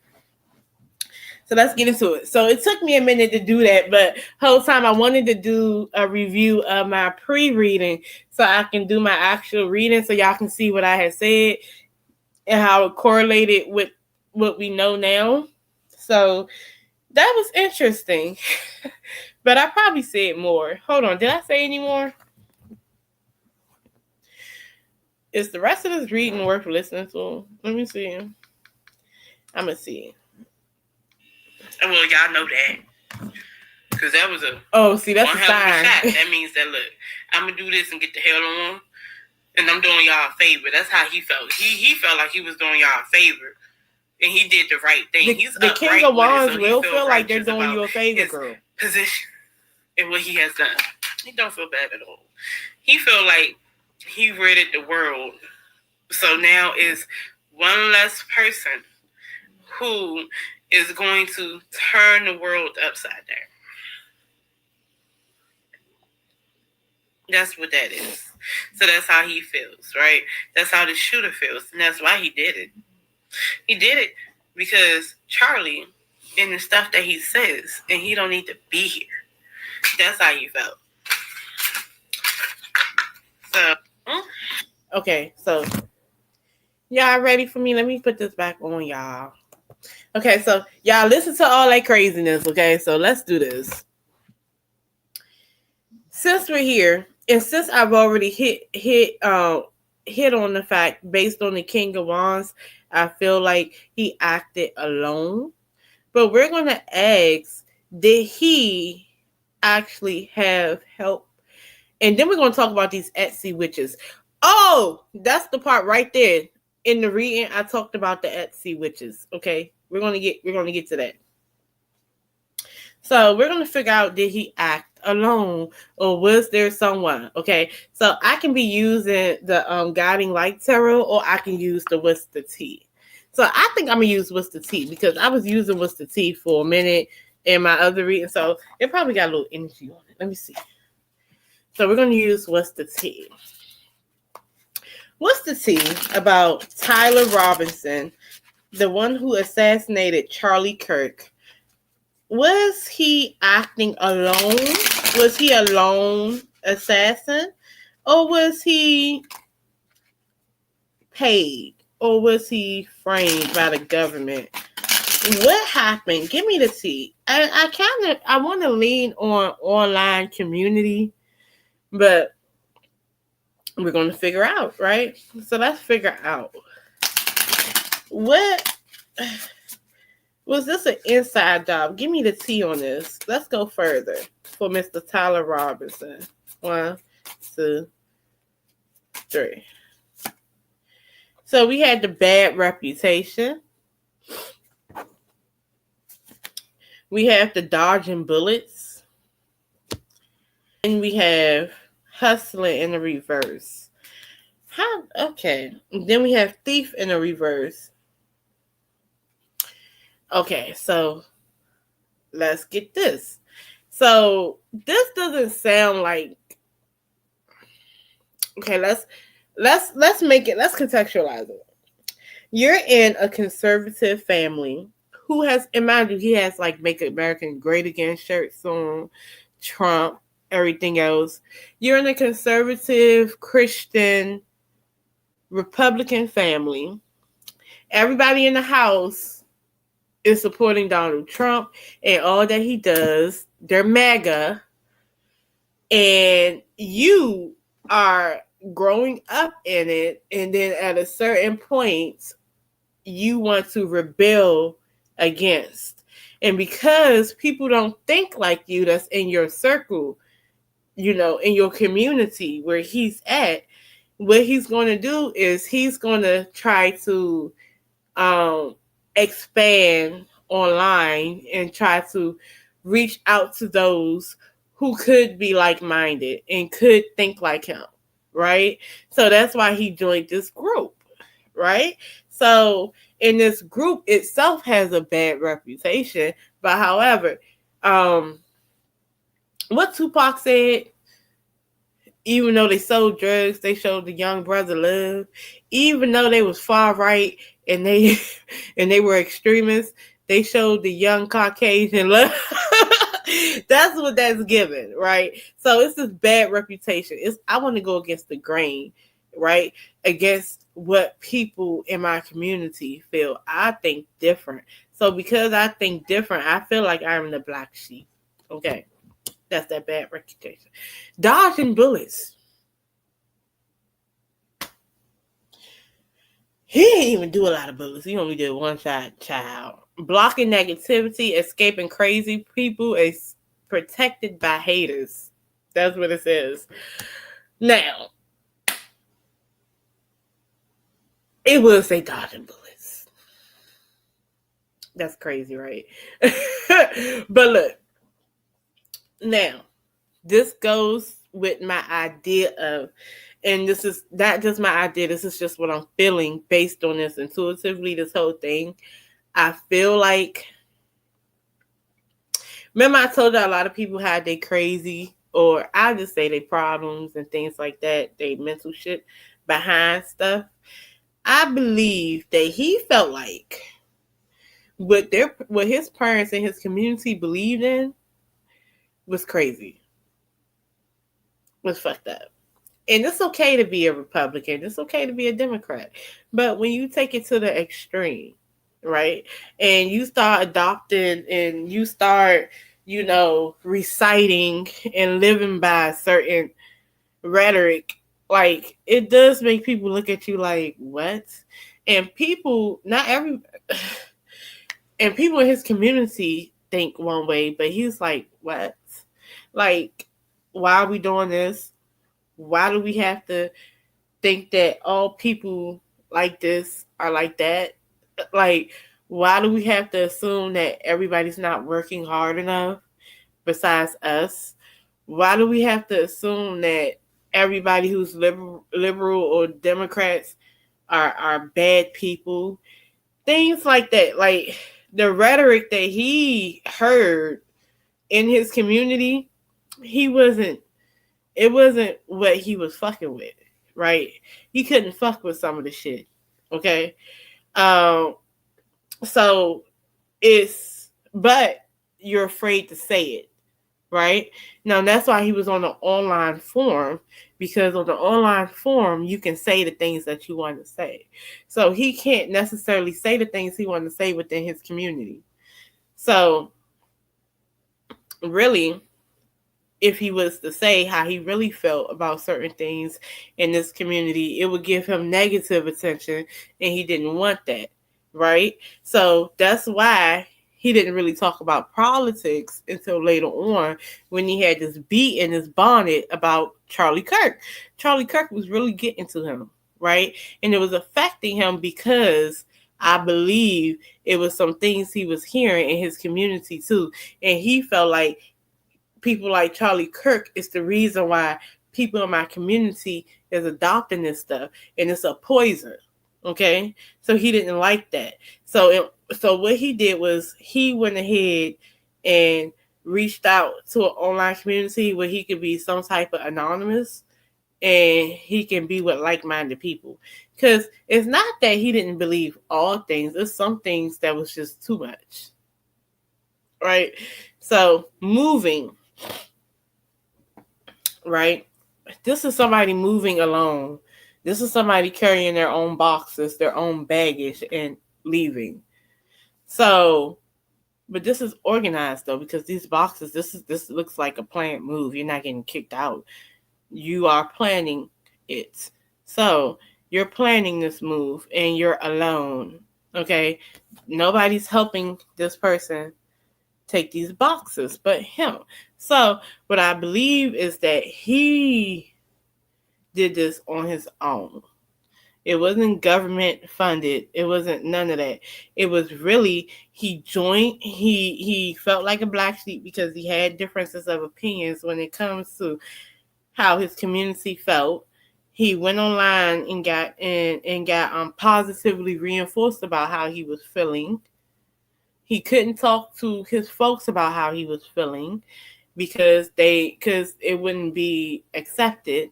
So let's get into it. So it took me a minute to do that, but whole time I wanted to do a review of my pre-reading so I can do my actual reading so y'all can see what I had said and how it correlated with what we know now. So that was interesting. But I probably said more. Hold on. Did I say any more? Is the rest of this reading worth listening to? Let me see. I'm going to see. Well, y'all know that. Because that was that's a sign. That means that, look, I'm going to do this and get the hell on. And I'm doing y'all a favor. That's how he felt. He felt like he was doing y'all a favor. And he did the right thing. He's the King of Wands will feel like they're doing you a favor, girl. Position and what he has done. He don't feel bad at all. He feel like he ridded the world. So now is one less person who is going to turn the world upside down. That's what that is. So that's how he feels, right? That's how the shooter feels. And that's why he did it. He did it because Charlie and the stuff that he says, and he don't need to be here. That's how he felt. So, okay, so y'all ready for me? Let me put this back on, y'all. Okay, so y'all listen to all that craziness, okay? So let's do this. Since we're here, and since I've already hit on the fact based on the King of Wands, I feel like he acted alone. But we're going to ask, did he actually have help? And then we're going to talk about these Etsy witches. Oh, that's the part right there. In the reading, I talked about the Etsy witches. Okay, we're going to get to that. So we're going to figure out, did he act alone or was there someone? Okay, so I can be using the Guiding Light Tarot, or I can use the What's the Tea. So I think I'm going to use What's the Tea because I was using What's the Tea for a minute in my other reading. So it probably got a little energy on it. Let me see. So we're going to use What's the Tea. What's the tea about Tyler Robinson, the one who assassinated Charlie Kirk? Was he acting alone? Was he a lone assassin? Or was he paid? Or was he framed by the government? What happened? Give me the tea. I want to lean on online community, but we're going to figure out, right? So let's figure out. What was this an inside job? Give me the tea on this. Let's go further for Mr. Tyler Robinson. 1, 2, 3. So we had the bad reputation. We have the dodging bullets. And we have hustling in the reverse. Okay. Then we have thief in the reverse. Okay, so let's get this. So this doesn't sound like. Okay, let's make it. Let's contextualize it. You're in a conservative family who has, and mind you, he has like "Make America Great Again" shirts on, Trump, everything else. You're in a conservative Christian Republican family. Everybody in the house is supporting Donald Trump and all that he does. They're MAGA. And you are growing up in it. And then at a certain point, you want to rebel against. And because people don't think like you, that's in your circle, you know, in your community where he's at, what he's going to do is he's going to try to expand online and try to reach out to those who could be like-minded and could think like him, right? So that's why he joined this group, right? So in this group itself has a bad reputation, but however, what Tupac said, even though they sold drugs, they showed the young brother love. Even though they was far right and they were extremists, they showed the young Caucasian love. That's what that's given, right? So it's this bad reputation. I want to go against the grain, right? Against what people in my community feel. I think different. So because I think different, I feel like I'm the black sheep. Okay. That's that bad reputation. Dodging bullets. He didn't even do a lot of bullets. He only did one shot, child. blocking negativity, escaping crazy people, is protected by haters. That's what it says. Now, it will say dodging bullets. That's crazy, right? But look, now, this goes with my idea of, and this is not just my idea, this is just what I'm feeling based on this intuitively, this whole thing. I feel like, remember I told you a lot of people had they crazy, or I just say they problems and things like that, they mental shit behind stuff. I believe that he felt like what his parents and his community believed in was crazy, was fucked up. And it's okay to be a Republican. It's okay to be a Democrat. But when you take it to the extreme, right? And you start adopting and you start, reciting and living by certain rhetoric, like, it does make people look at you like, what? And people, not every, and people in his community think one way, but he's like, what? Like, why are we doing this? Why do we have to think that all people like this are like that? Like, why do we have to assume that everybody's not working hard enough besides us? Why do we have to assume that everybody who's liberal or Democrats are bad people? Things like that. Like, the rhetoric that he heard in his community, it wasn't what he was fucking with, right? He couldn't fuck with some of the shit, okay? So but you're afraid to say it, right? Now, that's why he was on the online forum, because on the online forum, you can say the things that you want to say. So he can't necessarily say the things he wanted to say within his community. So, really, if he was to say how he really felt about certain things in this community, it would give him negative attention, and he didn't want that, right? So that's why he didn't really talk about politics until later on, when he had this beat in his bonnet about Charlie Kirk. Charlie Kirk was really getting to him, right? And it was affecting him because I believe it was some things he was hearing in his community too. And he felt like people like Charlie Kirk is the reason why people in my community is adopting this stuff, and it's a poison. Okay, so he didn't like that. So what he did was he went ahead and reached out to an online community where he could be some type of anonymous, and he can be with like-minded people. Because it's not that he didn't believe all things; it's some things that was just too much, right? So moving. Right? This is somebody moving alone. This is somebody carrying their own boxes, their own baggage, and leaving. So, but this is organized though, because these boxes, this looks like a planned move. You're not getting kicked out. You are planning it. So you're planning this move and you're alone. Okay? Nobody's helping this person take these boxes but him. So what I believe is that he did this on his own. It wasn't government funded. It wasn't none of that. It was really, he joined, he felt like a black sheep because he had differences of opinions when it comes to how his community felt. He went online and got positively reinforced about how he was feeling. He couldn't talk to his folks about how he was feeling because it wouldn't be accepted.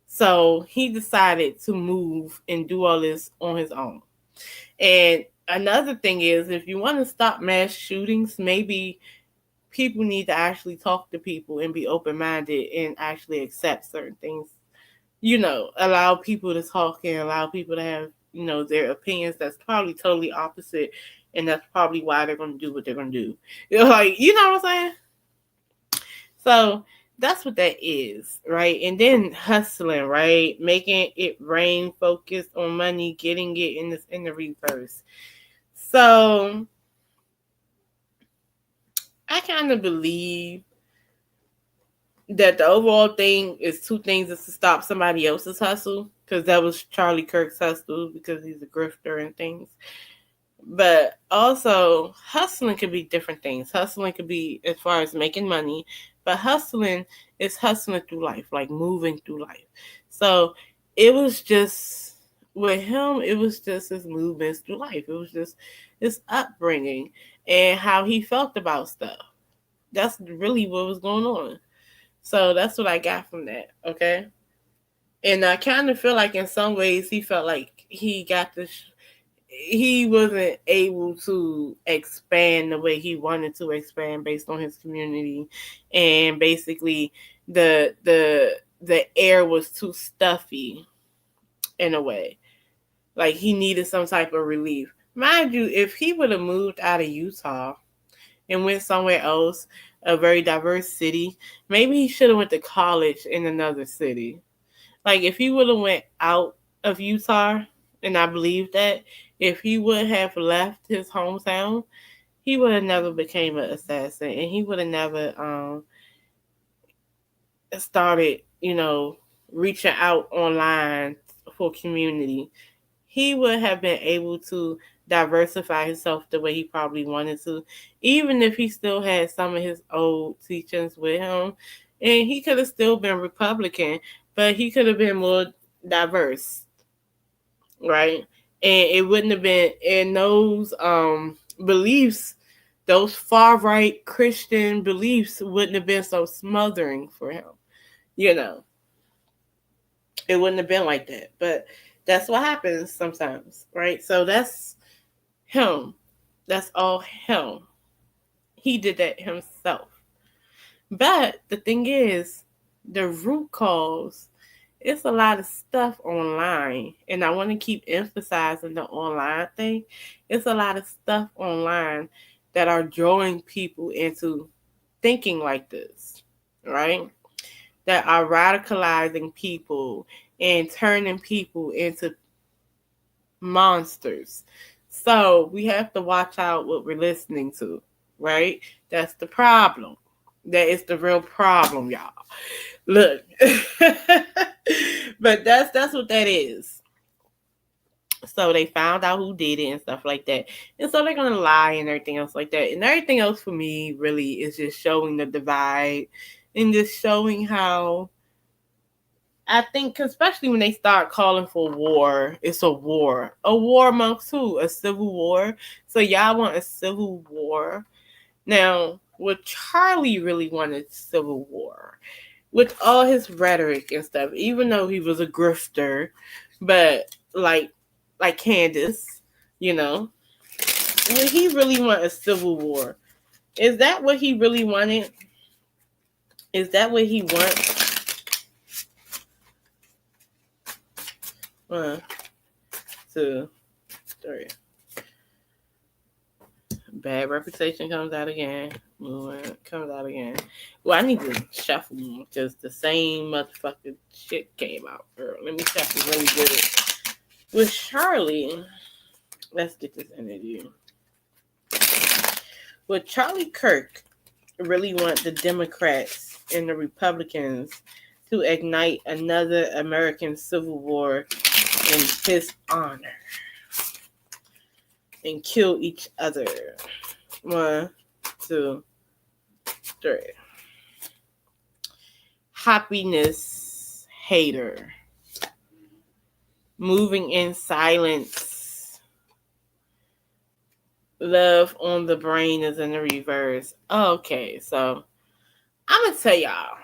So he decided to move and do all this on his own. And another thing is, if you want to stop mass shootings, maybe people need to actually talk to people and be open-minded and actually accept certain things. Allow people to talk and allow people to have, their opinions that's probably totally opposite. And that's probably why they're going to do what they're going to do. Like, you know what I'm saying? So that's what that is, right? And then hustling, right? Making it rain, focused on money, getting it in the reverse. So I kind of believe that the overall thing is two things: is to stop somebody else's hustle, because that was Charlie Kirk's hustle, because he's a grifter and things. But also, hustling could be different things. Hustling could be as far as making money, but hustling is hustling through life, like moving through life. So it was just, with him, it was just his movements through life. It was just his upbringing and how he felt about stuff. That's really what was going on. So that's what I got from that. Okay. And I kind of feel like in some ways he felt like he wasn't able to expand the way he wanted to expand based on his community, and basically the air was too stuffy in a way. Like he needed some type of relief. Mind you, if he would have moved out of Utah and went somewhere else, a very diverse city, maybe he should have went to college in another city. Like if he would have went out of Utah, and I believe that if he would have left his hometown, he would have never became an assassin, and he would have never started, reaching out online for community. He would have been able to diversify himself the way he probably wanted to, even if he still had some of his old teachings with him, and he could have still been Republican, but he could have been more diverse, right? And it wouldn't have been in those beliefs, those far right Christian beliefs wouldn't have been so smothering for him. You know, it wouldn't have been like that. But that's what happens sometimes, right? So that's him. That's all him. He did that himself. But the thing is, the root cause, it's a lot of stuff online, and I want to keep emphasizing the online thing. It's a lot of stuff online that are drawing people into thinking like this, right? That are radicalizing people and turning people into monsters. So we have to watch out what we're listening to, right? That's the problem. That is the real problem, y'all. Look. But that's what that is. So they found out who did it and stuff like that. And so they're gonna lie and everything else like that. And everything else for me really is just showing the divide and just showing how, I think, especially when they start calling for war, it's a war. A war amongst who? A civil war. So y'all want a civil war. Now, what Charlie really wanted civil war, with all his rhetoric and stuff, even though he was a grifter, but like Candace, would he really want a civil war? Is that what he really wanted? Is that what he wants? One, two, three. Bad reputation comes out again. Comes out again. Well, I need to shuffle them because the same motherfucking shit came out, girl. Let me shuffle really good. With Charlie, let's get this interview. With Charlie Kirk, really want the Democrats and the Republicans to ignite another American Civil War in his honor and kill each other. 1, 2, 3. Happiness hater. Moving in silence. Love on the brain is in the reverse. Okay, so I'm gonna tell y'all.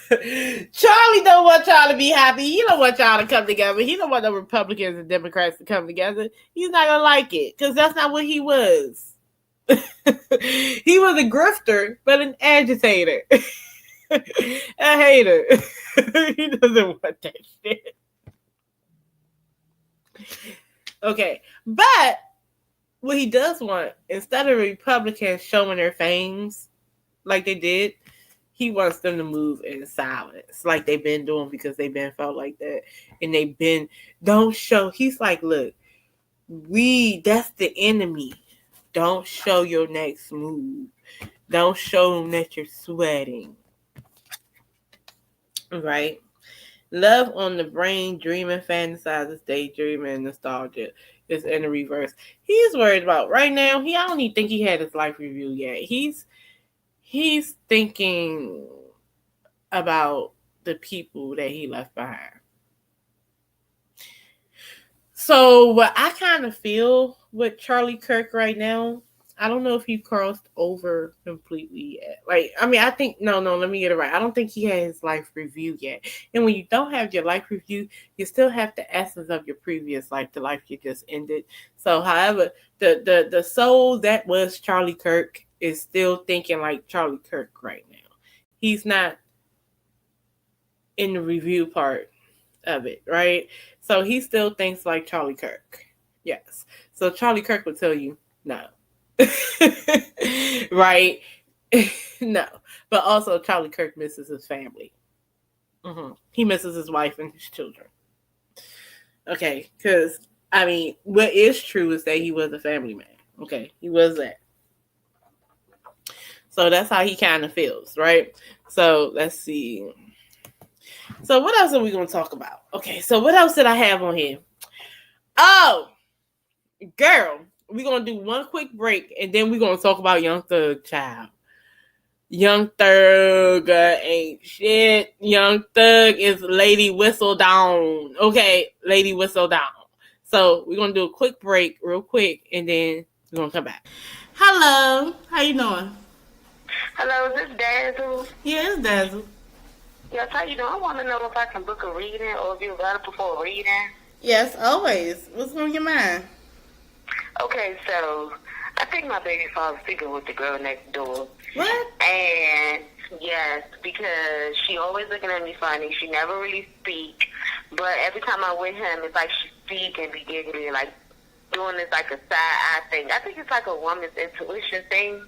Charlie don't want y'all to be happy. He don't want y'all to come together. He don't want the Republicans and Democrats to come together. He's not gonna like it because that's not what he was. He was a grifter, but an agitator, a hater. He doesn't want that shit. Okay, but what he does want, instead of Republicans showing their fangs like they did, he wants them to move in silence, like they've been doing, because they've been felt like that. And they've been, don't show. He's like, look, that's the enemy. don't show your next move. Don't show them that you're sweating. Right? Love on the brain, dreaming, fantasizes, daydreaming, nostalgia is in the reverse. He's worried about right now. I don't even think he had his life review yet. He's thinking about the people that he left behind. So what I kind of feel with Charlie Kirk right now, I don't know if he crossed over completely yet. Like, I mean, I think no, let me get it right. I don't think he had his life review yet. And when you don't have your life review, you still have the essence of your previous life, the life you just ended. So, however, the soul that was Charlie Kirk is still thinking like Charlie Kirk right now. He's not in the review part of it, right? So he still thinks like Charlie Kirk. Yes. So Charlie Kirk will tell you no. Right? No. But also Charlie Kirk misses his family. He misses his wife and his children. Okay, because I mean, what is true is that he was a family man. Okay, he was that. So that's how he kind of feels, right? So let's see. So what else are we going to talk about? Okay, so what else did I have on here? Oh, girl, we're going to do one quick break, and then we're going to talk about Young Thug, child. Young Thug ain't shit. Young Thug is Lady Whistle Down. Okay, Lady Whistle Down. So we're going to do a quick break real quick, and then we're going to come back. Hello. How you doing? Hello, is this Dazzle? Yeah, it's Dazzle. Yes, how you doing? I want to know if I can book a reading or if you're available for a reading. Yes, always. What's on your mind? Okay, so I think my baby father's sleeping with the girl next door. What? And yes, because she always looking at me funny. She never really speak, but every time I'm with him, it's like she speak and be giggly, like doing this like a side eye thing. I think it's like a woman's intuition thing.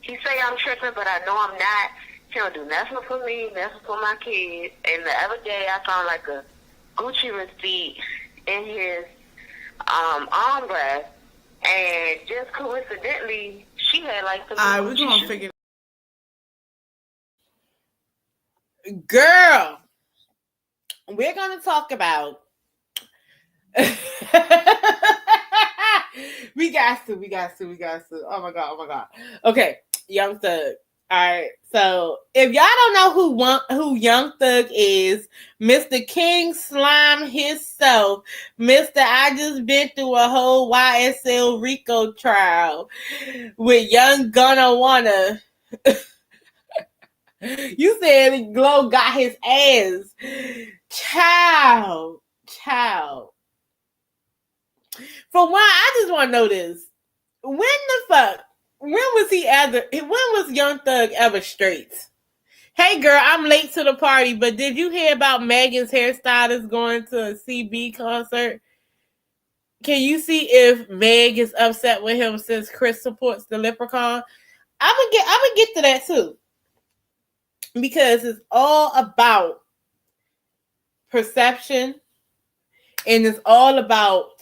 He say I'm tripping, but I know I'm not. He don't do nothing for me, nothing for my kids. And the other day, I found like a Gucci receipt in his armrest, and just coincidentally, she had like some. All right, we're gonna figure. Girl, we're gonna talk about. We got to. Oh my god. Okay, Young Thug. All right, so if y'all don't know who Young Thug is, Mr. King Slime himself, Mr. I just been through a whole YSL Rico trial with Young Gunna Wanna. You said Glow got his ass. Child. For one, I just want to know this. When was Young Thug ever straight? Hey girl, I'm late to the party, but did you hear about Megan's hairstylist going to a CB concert? Can you see if Meg is upset with him since Chris supports the Leprechaun? I'm gonna get to that too. Because it's all about perception, and it's all about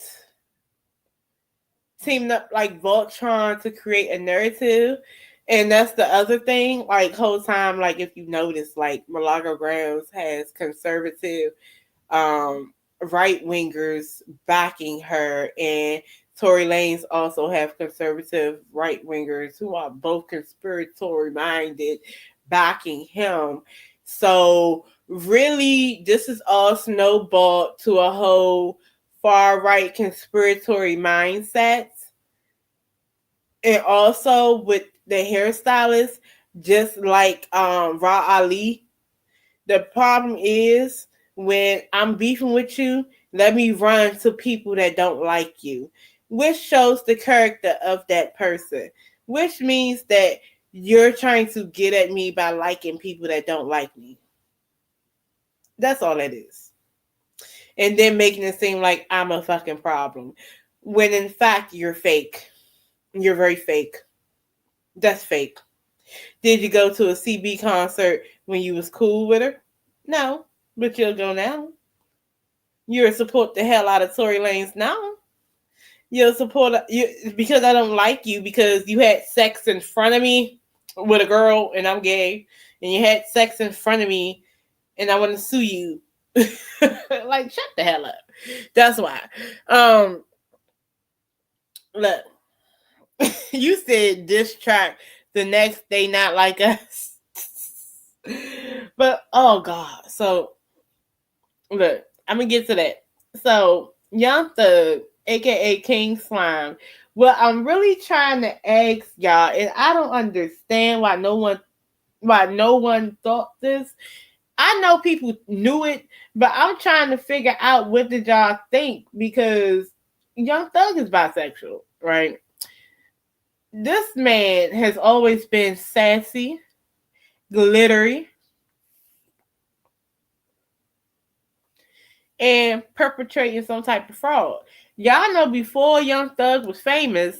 teaming up like Voltron to create a narrative. And that's the other thing, like whole time, like if you notice, like Milagro Grams has conservative right wingers backing her, and Tory Lanez also have conservative right wingers who are both conspiratory minded backing him. So really, this is all snowballed to a whole far right conspiratory mindset. And also with the hairstylist, just like Ra Ali, the problem is when I'm beefing with you, let me run to people that don't like you, which shows the character of that person, which means that you're trying to get at me by liking people that don't like me. That's all that is. And then making it seem like I'm a fucking problem, when in fact you're fake. You're very fake. That's fake. Did you go to a CB concert when you was cool with her? No, but you'll go now. You'll support the hell out of Tory Lanez now. you'll support you because I don't like you because you had sex in front of me with a girl and I'm gay, and you had sex in front of me and I want to sue you. Like, shut the hell up. That's why. Look, you said diss track the next day, not like us. But oh god, so look, I'm gonna get to that. So Young Thug, aka King Slime. What I'm really trying to ask y'all, and I don't understand why no one thought this. I know people knew it, but I'm trying to figure out what did y'all think, because Young Thug is bisexual, right? This man has always been sassy, glittery, and perpetrating some type of fraud. Y'all know before Young Thug was famous,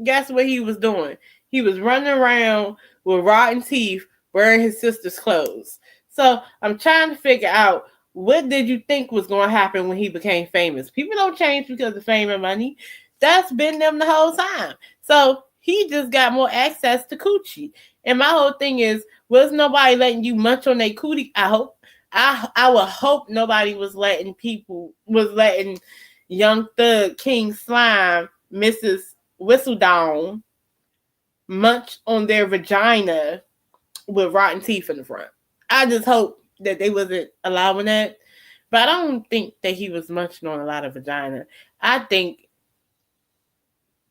guess what he was doing? He was running around with rotten teeth wearing his sister's clothes. So I'm trying to figure out, what did you think was going to happen when he became famous? People don't change because of fame and money. That's been them the whole time. So he just got more access to coochie. And my whole thing is, was nobody letting you munch on their cootie? I hope. I would hope nobody was letting Young Thug, King Slime, Mrs. Whistledown munch on their vagina with rotten teeth in the front. I just hope that they wasn't allowing that. But I don't think that he was munching on a lot of vagina. I think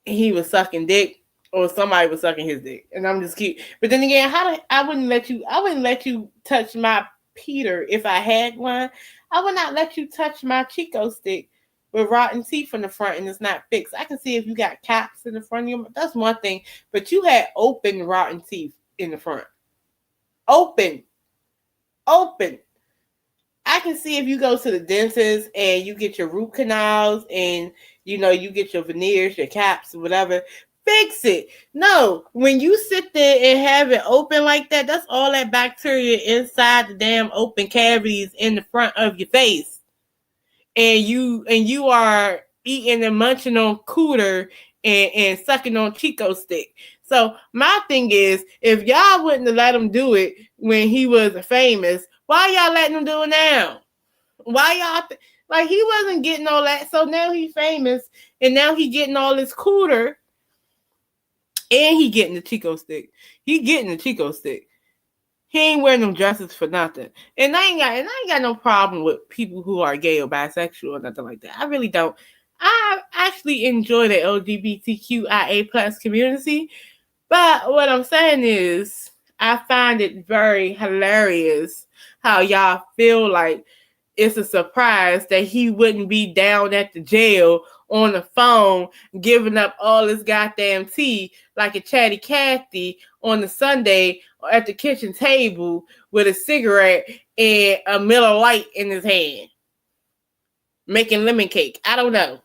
he was sucking dick, or somebody was sucking his dick. And I'm just kidding. But then again, I wouldn't let you touch my Peter if I had one. I would not let you touch my Chico stick with rotten teeth in the front and it's not fixed. I can see if you got caps in the front of your mouth. That's one thing. But you had open rotten teeth in the front. Open. I can see if you go to the dentist and you get your root canals and you get your veneers, your caps, whatever. Fix it. No, when you sit there and have it open like that, that's all that bacteria inside the damn open cavities in the front of your face. And you are eating and munching on cooter and sucking on Chico stick. So my thing is, if y'all wouldn't have let him do it when he was famous, why y'all letting him do it now? Why y'all like, he wasn't getting all that, so now he's famous and now he getting all this cooter and he getting the Chico stick. He getting the Chico stick. He ain't wearing them dresses for nothing. And I ain't got no problem with people who are gay or bisexual or nothing like that. I really don't. I actually enjoy the LGBTQIA plus community. But what I'm saying is, I find it very hilarious how y'all feel like it's a surprise that he wouldn't be down at the jail on the phone giving up all his goddamn tea like a chatty Cathy on the Sunday at the kitchen table with a cigarette and a Miller Lite in his hand, making lemon cake. I don't know.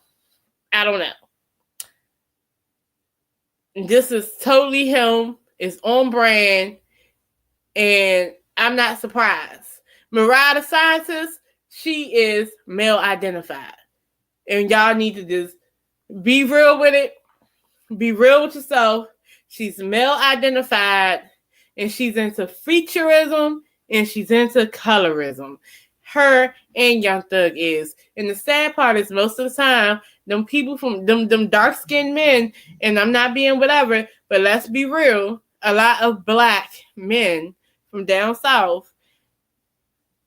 This is totally him. It's on brand, and I'm not surprised. Mariah the Scientist, she is male identified. And y'all need to just be real with it. Be real with yourself. She's male identified, and she's into featureism, and she's into colorism. Her and Young Thug is. And the sad part is, most of the time, them people from them dark-skinned men, and I'm not being whatever, but let's be real, a lot of black men from down south,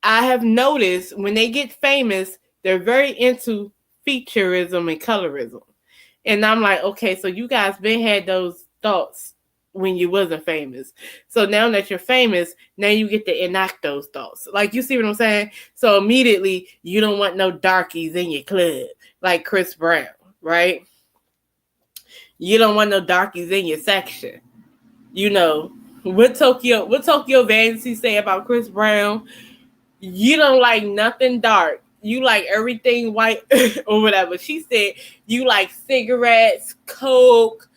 I have noticed when they get famous, they're very into featureism and colorism. And I'm like, okay, so you guys been had those thoughts when you wasn't famous. So now that you're famous, now you get to enact those thoughts. Like, you see what I'm saying? So immediately, you don't want no darkies in your club, like Chris Brown, right? You don't want no darkies in your section. What Tokyo Vanity say about Chris Brown? You don't like nothing dark. You like everything white or whatever. She said you like cigarettes, coke,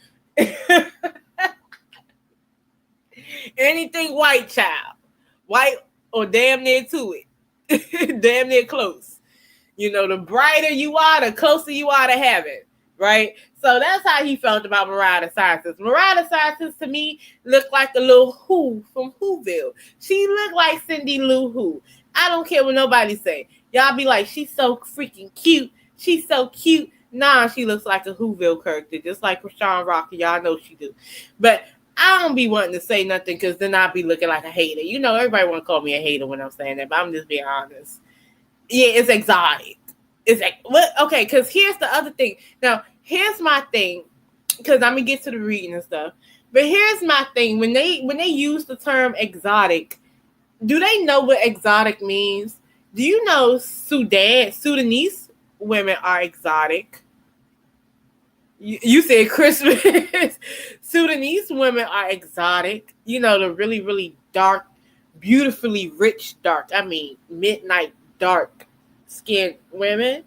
anything white, child. White or damn near to it. Damn near close. The brighter you are, the closer you are to heaven. right? So that's how he felt about Mariah Sciences. Mariah Sciences, to me, looked like the little Who from Whoville. She looked like Cindy Lou Who. I don't care what nobody say. Y'all be like, she's so freaking cute. She's so cute. Nah, she looks like a Whoville character, just like Chrisean Rocky. Y'all know she do. But I don't be wanting to say nothing because then I'll be looking like a hater. You know, everybody want to call me a hater when I'm saying that, but I'm just being honest. Yeah, it's exotic. It's like, what? Okay, because here's the other thing. Now, here's my thing, because I'm gonna get to the reading and stuff. But here's my thing: when they use the term exotic, do they know what exotic means? Do you know Sudanese women are exotic? You said Christmas. Sudanese women are exotic. You know, the really, really dark, beautifully rich dark. I mean, midnight dark skinned women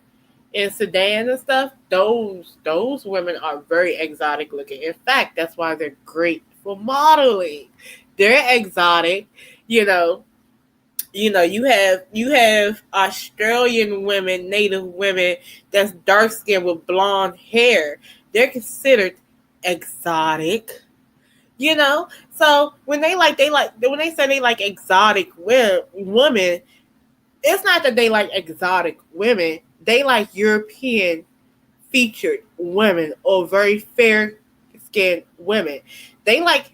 in Sudan and stuff. Those women are very exotic looking. In fact, that's why they're great for modeling. They're exotic. You have Australian women, native women that's dark skinned with blonde hair. They're considered exotic. So when they say they like exotic women, it's not that they like exotic women. They like European featured women or very fair skinned women. They like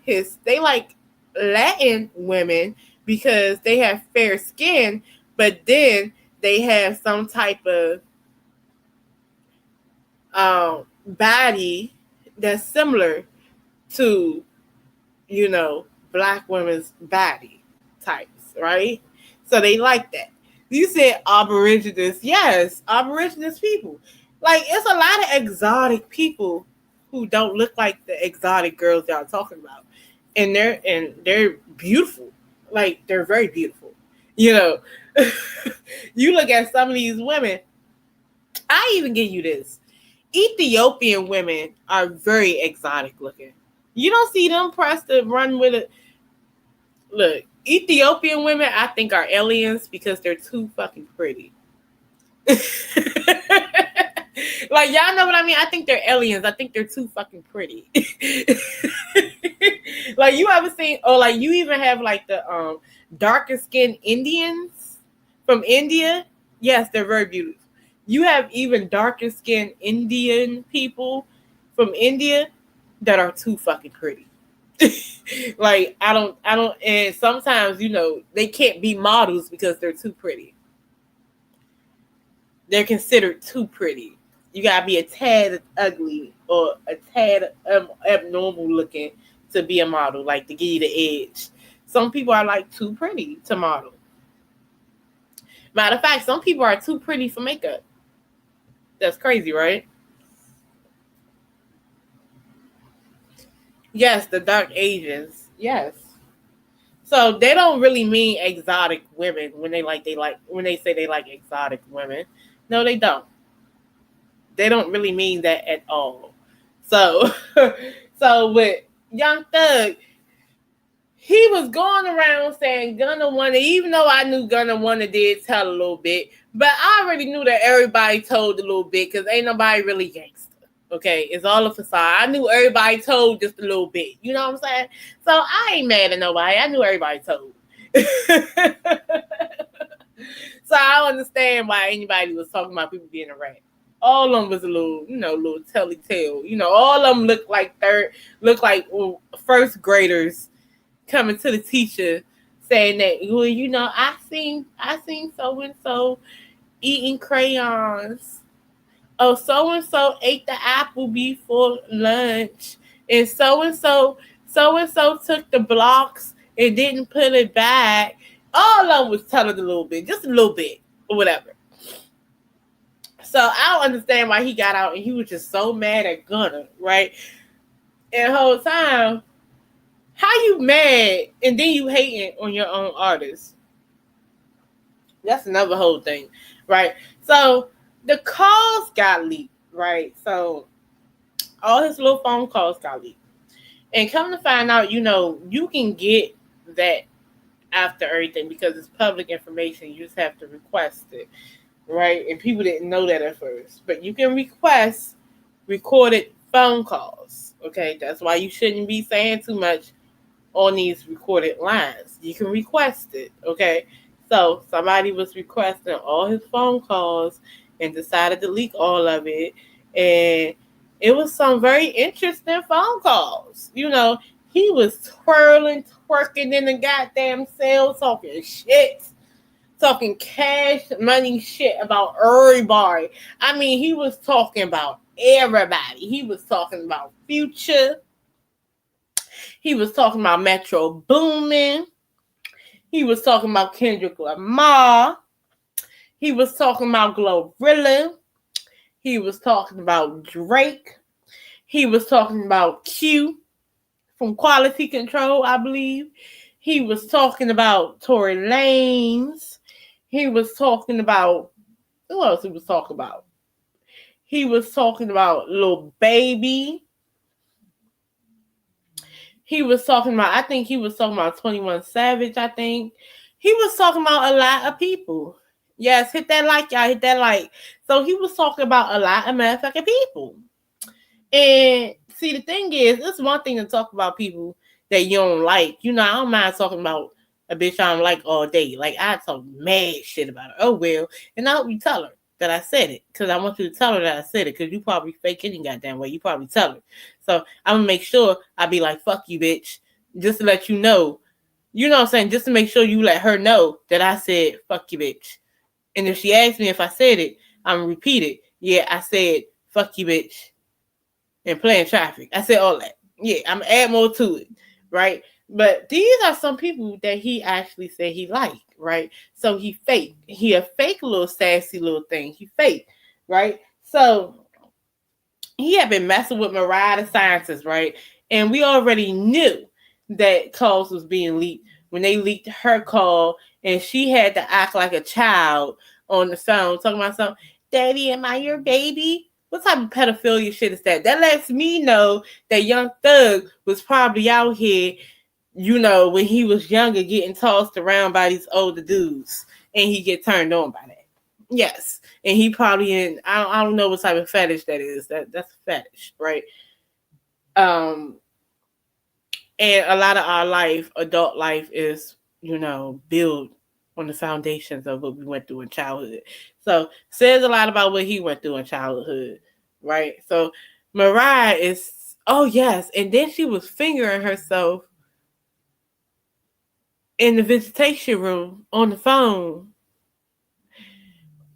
Latin women because they have fair skin, but then they have some type of body that's similar to, black women's body types, right? So they like that. You said aborigines. Yes, aborigines people. Like, it's a lot of exotic people who don't look like the exotic girls y'all talking about. And they're beautiful. Like, they're very beautiful. You look at some of these women. I even give you this. Ethiopian women are very exotic looking. You don't see them pressed to run with it. Look, Ethiopian women, I think, are aliens because they're too fucking pretty. Like, y'all know what I mean? I think they're aliens. I think they're too fucking pretty. Like, you ever seen, or like you even have like the darker skinned Indians from India? Yes, they're very beautiful. You have even darker skinned Indian people from India that are too fucking pretty. Like, I don't, and sometimes, they can't be models because they're too pretty. They're considered too pretty. You gotta be a tad ugly or a tad abnormal looking to be a model, like to give you the edge. Some people are like too pretty to model. Matter of fact, some people are too pretty for makeup. That's crazy, right? Yes, the dark Asians. Yes. So they don't really mean exotic women when they say they like exotic women. No, they don't. They don't really mean that at all. So so with Young Thug, he was going around saying Gunna Wanna, even though I knew Gunna Wanna did tell a little bit, but I already knew that everybody told a little bit because ain't nobody really gangster. Okay, it's all a facade. I knew everybody told just a little bit. You know what I'm saying? So I ain't mad at nobody. I knew everybody told. So I don't understand why anybody was talking about people being a rat. All of them was a little telly tale. All of them look like first graders coming to the teacher saying that, well, I seen so and so eating crayons. Oh, so and so ate the apple before lunch, and so took the blocks and didn't put it back. All of them was telling a little bit, just a little bit, or whatever. So I don't understand why he got out and he was just so mad at Gunna, right? And the whole time, how you mad and then you hating on your own artist? That's another whole thing, right? So the calls got leaked, right? So all his little phone calls got leaked. And come to find out, you can get that after everything because it's public information. You just have to request it, right? And people didn't know that at first. But you can request recorded phone calls. Okay, that's why you shouldn't be saying too much on these recorded lines. You can request it. Okay, so somebody was requesting all his phone calls and decided to leak all of it, and it was some very interesting phone calls. You know, he was twirling, twerking in the goddamn cell, talking shit, talking cash money shit about everybody. I mean, he was talking about everybody. He was talking about Future. He was talking about Metro Boomin. He was talking about Kendrick Lamar. He was talking about Glorilla. He was talking about Drake. He was talking about Q from Quality Control, I believe. He was talking about Tory Lanez. He was talking about, who else he was talking about? He was talking about Lil Baby. He was talking about, I think he was talking about 21 Savage, I think. He was talking about a lot of people. Yes, hit that like, y'all. Hit that like. So he was talking about a lot of motherfucking people. And see, the thing is, it's one thing to talk about people that you don't like. You know, I don't mind talking about a bitch I don't like all day. Like, I talk mad shit about her. Oh, well. And I hope you tell her that I said it. Because I want you to tell her that I said it. Because you probably fake any goddamn way. You probably tell her. So I'm going to make sure I be like, fuck you, bitch. Just to let you know. You know what I'm saying? Just to make sure you let her know that I said, fuck you, bitch. And if she asks me if I said it, I'm going to repeat it. Yeah, I said, fuck you, bitch. And playing traffic. I said all that. Yeah, I'm going to add more to it. Right? But these are some people that he actually said he liked. Right? So he fake. He a fake little sassy little thing. He fake. Right? So he had been messing with Mariah the Scientist, right? And we already knew that calls was being leaked when they leaked her call, and she had to act like a child on the phone, talking about something. Daddy, am I your baby? What type of pedophilia shit is that? That lets me know that Young Thug was probably out here, you know, when he was younger, getting tossed around by these older dudes, and he get turned on by that. Yes, and he probably in. I don't know what type of fetish that is. That's a fetish, right? And a lot of our life, adult life, is, you know, built on the foundations of what we went through in childhood. So says a lot about what he went through in childhood, right? So Mariah is, oh yes, and then she was fingering herself in the visitation room on the phone.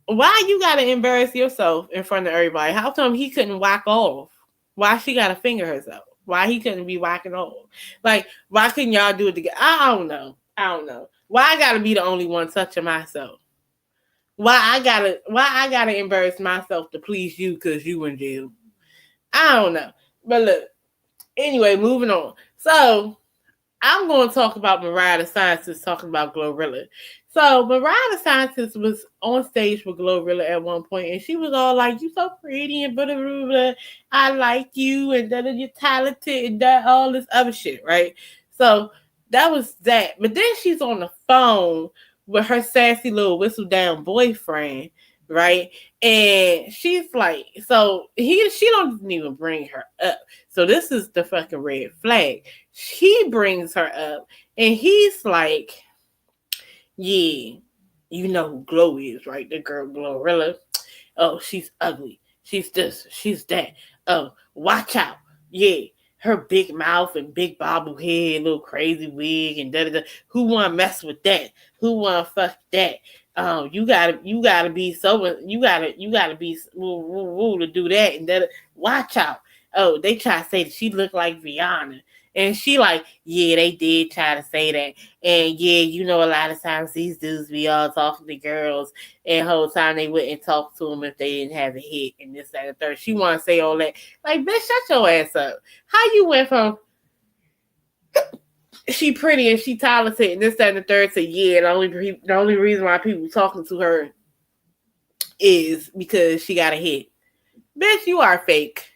Why you gotta embarrass yourself in front of everybody? How come he couldn't whack off? Why she gotta finger herself? Why he couldn't be whacking off? Like, why couldn't y'all do it together? I don't know. Why I gotta be the only one touching myself? Why I gotta embarrass myself to please you because you in jail? I don't know. But look, anyway, moving on. So I'm going to talk about Mariah the Scientist talking about Glorilla. So Mariah the Scientist was on stage with Glorilla at one point, and she was all like, "You so pretty and blah, blah, blah, blah. I like you, and that you're talented, and that all this other shit, right?" So that was that. But then she's on the phone with her sassy little whistle down boyfriend, right? And she's like, so she don't even bring her up. So this is the fucking red flag. He brings her up, and he's like, yeah, you know who Glow is, right? The girl Glorilla. Oh, she's ugly. She's this. She's that. Oh, watch out. Yeah, her big mouth and big bobble head, little crazy wig, and da da da. Who wanna mess with that? Who wanna fuck that? You gotta be so. You gotta be woo to do that, and that. Watch out. Oh, they try to say that she looked like Rihanna. And she like, yeah, they did try to say that. And yeah, you know, a lot of times these dudes be all talking to girls, and the whole time they wouldn't talk to them if they didn't have a hit, and this, that, and the third. She want to say all that. Like, bitch, shut your ass up. How you went from she pretty and she talented and this, that, and the third to yeah, the only reason why people talking to her is because she got a hit. Bitch, you are fake.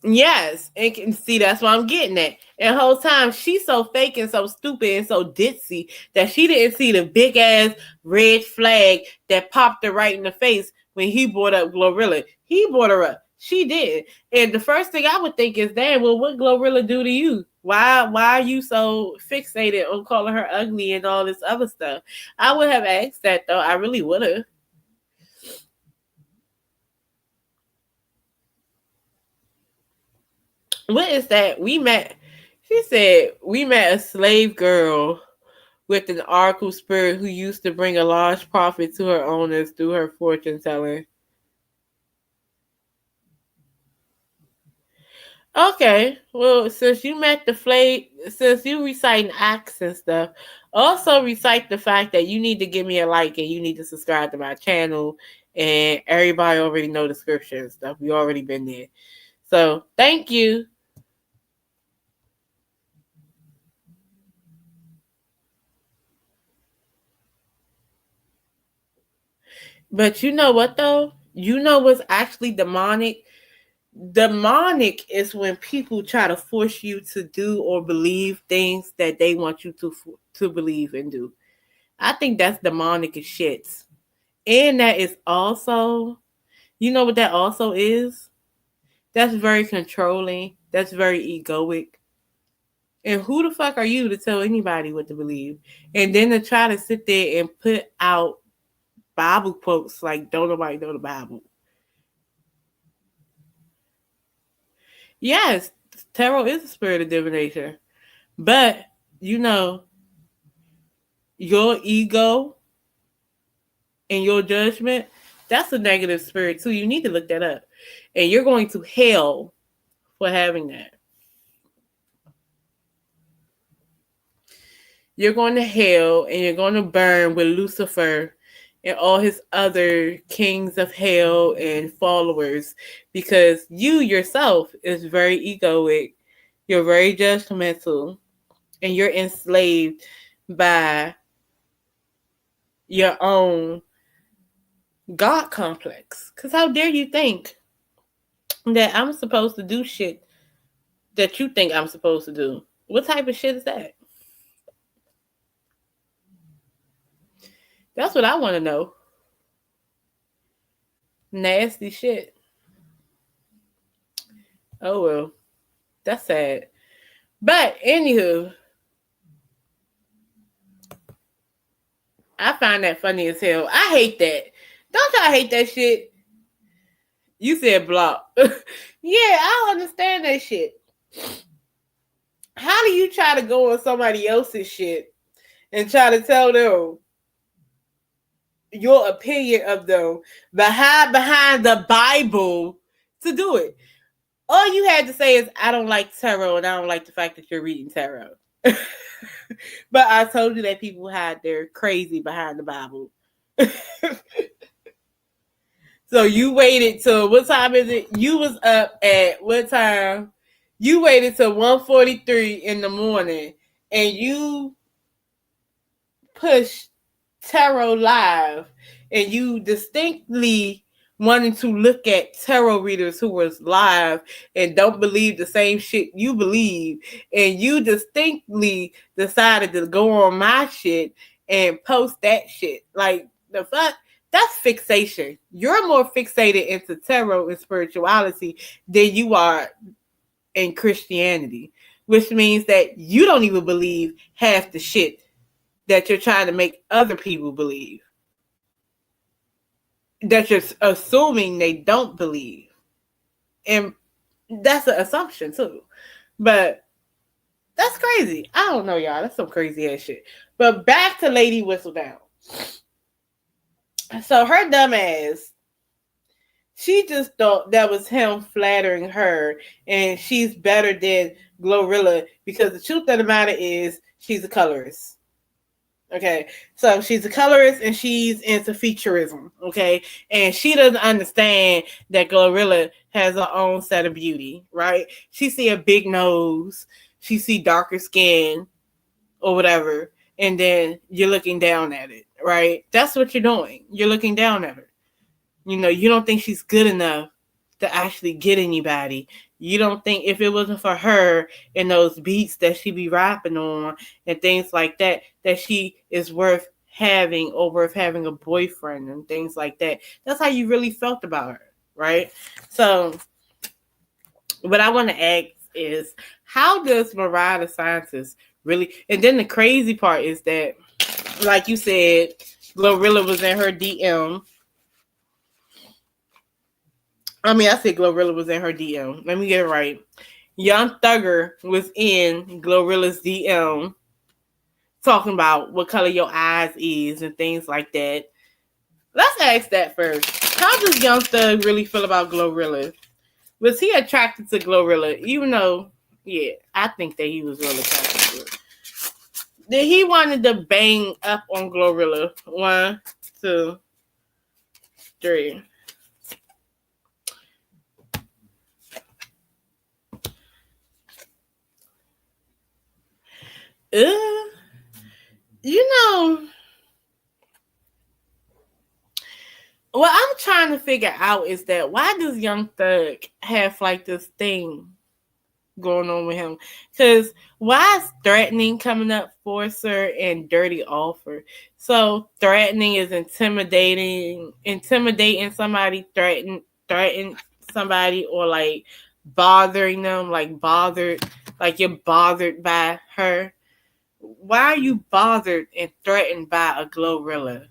Yes, and can see that's what I'm getting at. And the whole time she's so fake and so stupid and so ditzy that she didn't see the big ass red flag that popped her right in the face when he brought up Glorilla. He brought her up. She did. And the first thing I would think is, damn, well, what Glorilla do to you? Why are you so fixated on calling her ugly and all this other stuff? I would have asked that though. I really would have. What is that? She said, we met a slave girl with an oracle spirit who used to bring a large profit to her owners through her fortune telling. Okay, well, since you met the flame, since you reciting acts and stuff, also recite the fact that you need to give me a like and you need to subscribe to my channel. And everybody already know the scripture and stuff. We already been there. So thank you. But you know what though? You know what's actually demonic? Demonic is when people try to force you to do or believe things that they want you to believe and do. I think that's demonic as shit. And that is also, you know what that also is? That's very controlling. That's very egoic. And who the fuck are you to tell anybody what to believe? And then to try to sit there and put out Bible quotes like don't nobody know the Bible. Yes, tarot is a spirit of divination. But, you know, your ego and your judgment, that's a negative spirit too. You need to look that up. And you're going to hell for having that. You're going to hell and you're going to burn with Lucifer and all his other kings of hell and followers because you yourself is very egoic. You're very judgmental and you're enslaved by your own God complex. Because how dare you think that I'm supposed to do shit that you think I'm supposed to do? What type of shit is that? That's what I want to know. Nasty shit. Oh well. That's sad. But anywho, I find that funny as hell. I hate that. Don't y'all hate that shit? You said block. Yeah, I don't understand that shit. How do you try to go on somebody else's shit and try to tell them your opinion of them behind the Bible to do it? All you had to say is, I don't like tarot and I don't like the fact that you're reading tarot. But I told you that people hide their crazy behind the Bible. So you waited till, what time is it? You was up at what time? You waited till 1:43 in the morning and you pushed tarot live and you distinctly wanting to look at tarot readers who was live and don't believe the same shit you believe, and you distinctly decided to go on my shit and post that shit. Like, the fuck? That's fixation. You're more fixated into tarot and spirituality than you are in Christianity, which means that you don't even believe half the shit that you're trying to make other people believe, that you're assuming they don't believe. And that's an assumption too. But that's crazy. I don't know, y'all. That's some crazy ass shit. But back to Lady Whistledown. So her dumb ass, she just thought that was him flattering her and she's better than Glorilla because the truth of the matter is she's a colorist. Okay, so she's a colorist and she's into featureism. Okay, and she doesn't understand that Glorilla has her own set of beauty, right? She see a big nose, she see darker skin or whatever, and then you're looking down at it, right? That's what you're doing. You're looking down at her. You know, you don't think she's good enough to actually get anybody. You don't think if it wasn't for her and those beats that she be rapping on and things like that, that she is worth having a boyfriend and things like that. That's how you really felt about her, right? So what I want to ask is, how does Mariah Scientist really? And then the crazy part is that, like you said, Glorilla was in her DM. I said Glorilla was in her DM. Let me get it right. Young Thugger was in Glorilla's DM talking about what color your eyes is and things like that. Let's ask that first. How does Young Thug really feel about Glorilla? Was he attracted to Glorilla? Even though, yeah, I think that he was really attracted to it. Did he wanted to bang up on Glorilla? 1, 2, 3. You know, what I'm trying to figure out is that why does Young Thug have like this thing going on with him? Because why is threatening coming up, forcer, and dirty offer? So threatening is intimidating somebody, threaten somebody, or like bothering them, like you're bothered by her. Why are you bothered and threatened by a Glorilla?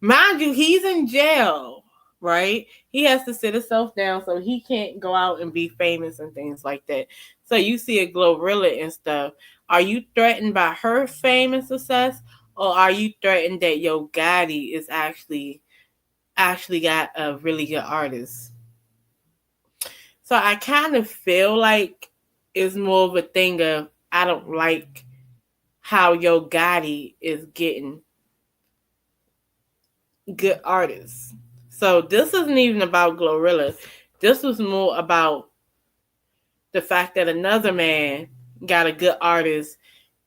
Mind you, he's in jail, right? He has to sit himself down, so he can't go out and be famous and things like that. So you see a Glorilla and stuff. Are you threatened by her fame and success, or are you threatened that Yo Gotti is actually got a really good artist? So I kind of feel like it's more of a thing of, I don't like how Yo Gotti is getting good artists. So this isn't even about Glorilla. This was more about the fact that another man got a good artist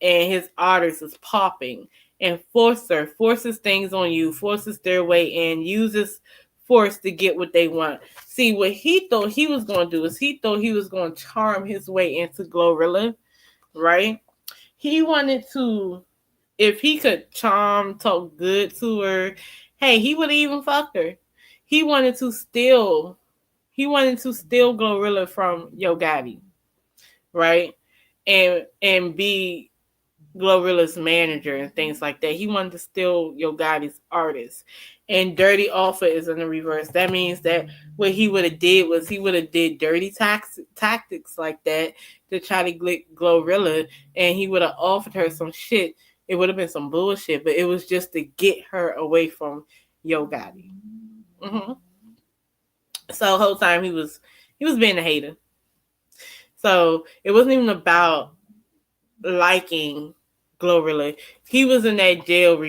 and his artist is popping, and forces things on you, forces their way in, uses force to get what they want. See, what he thought he was going to do is he thought he was going to charm his way into Glorilla, right? He wanted to, if he could charm, talk good to her, hey, he would even fuck her. He wanted to steal Glorilla from Yo Gotti, right? And be Glorilla's manager and things like that. He wanted to steal Yo Gotti's artist. And dirty offer is in the reverse. That means that what he would have did was he would have did dirty tactics like that to try to get Glorilla, and he would have offered her some shit. It would have been some bullshit, but it was just to get her away from Yo Gotti. Mm-hmm. So the whole time he was being a hater. So it wasn't even about liking Glorilla. He was in that jail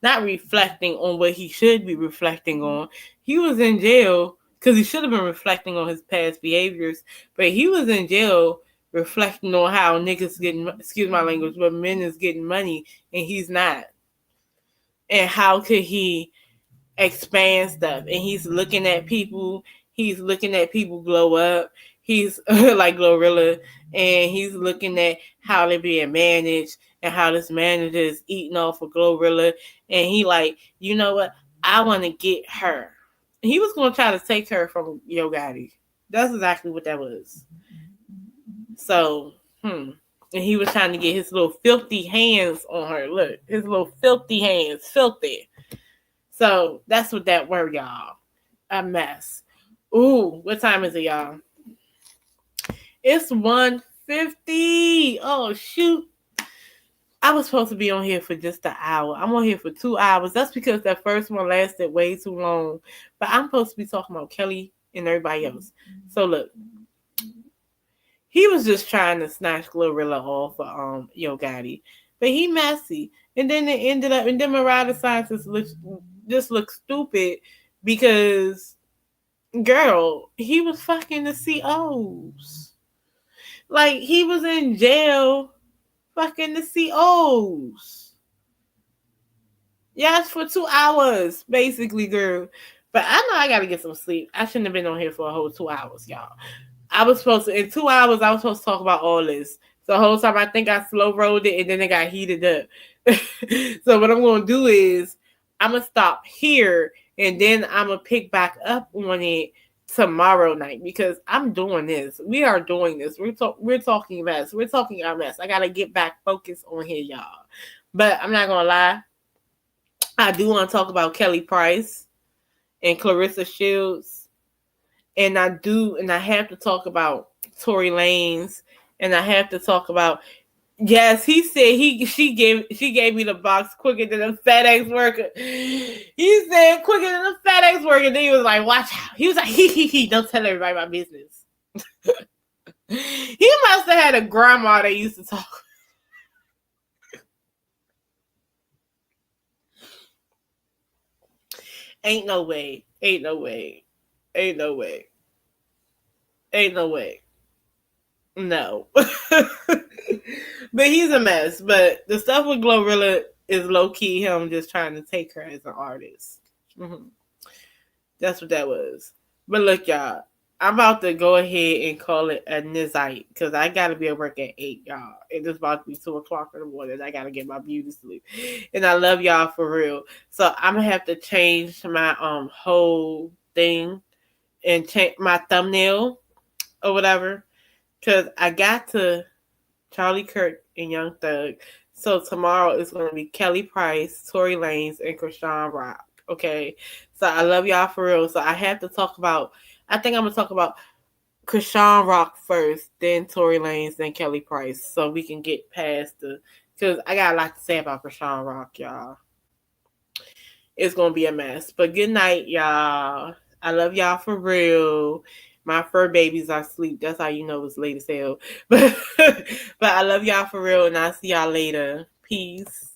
not reflecting on what he should be reflecting on. He was in jail because he should have been reflecting on his past behaviors, but he was in jail reflecting on how niggas getting, excuse my language, but men is getting money and he's not. And how could he expand stuff? And he's looking at people glow up. He's like Glorilla, and he's looking at how they're being managed and how this manager is eating off of Glorilla. And he like, you know what? I want to get her. He was going to try to take her from Yo Gotti. That's exactly what that was. So, and he was trying to get his little filthy hands on her. Look, his little filthy hands, filthy. So that's what that were, y'all. A mess. Ooh, what time is it, y'all? It's 1:50. Oh, shoot. I was supposed to be on here for just an hour. I'm on here for 2 hours. That's because that first one lasted way too long. But I'm supposed to be talking about Kelly and everybody else. So look. He was just trying to snatch Glorilla off of Yo Gotti. But he messy. And then it ended up, and then Mariah Scientist looked stupid because, girl, he was fucking the COs. Like, he was in jail fucking the COs. Yes, for 2 hours, basically, girl. But I know I gotta get some sleep. I shouldn't have been on here for a whole 2 hours, y'all. In 2 hours, I was supposed to talk about all this. So the whole time I think I slow rolled it and then it got heated up. So what I'm gonna do is I'm gonna stop here and then I'm gonna pick back up on it tomorrow night because I'm doing this. We are doing this. We're talking mess. We're talking our mess. I gotta get back focused on here, y'all. But I'm not gonna lie. I do want to talk about Kelly Price and Clarissa Shields, and I have to talk about Tory Lanez, and I have to talk about. Yes, he said she gave me the box quicker than a FedEx worker. He said quicker than a FedEx worker. Then he was like, "Watch out." He was like, "He don't tell everybody my business." He must have had a grandma that used to talk. Ain't no way. Ain't no way. Ain't no way. Ain't no way. No. But he's a mess. But the stuff with Glorilla is low key him just trying to take her as an artist. Mm-hmm. That's what that was. But look, y'all, I'm about to go ahead and call it a night because I gotta be at work at 8, y'all. It's about to be 2:00 in the morning. I gotta get my beauty sleep, and I love y'all for real. So I'm gonna have to change my whole thing and change my thumbnail or whatever because I got to Charlie Kirk and Young Thug. So tomorrow is going to be Kelly Price, Tory Lanez, and Chrisean Rock. Okay, so I love y'all for real. So I have to talk about. I think I'm gonna talk about Chrisean Rock first, then Tory Lanez, then Kelly Price, so we can get past because I got a lot to say about Chrisean Rock, y'all. It's gonna be a mess. But good night, y'all. I love y'all for real. My fur babies are asleep. That's how you know it's late as hell. But I love y'all for real, and I'll see y'all later. Peace.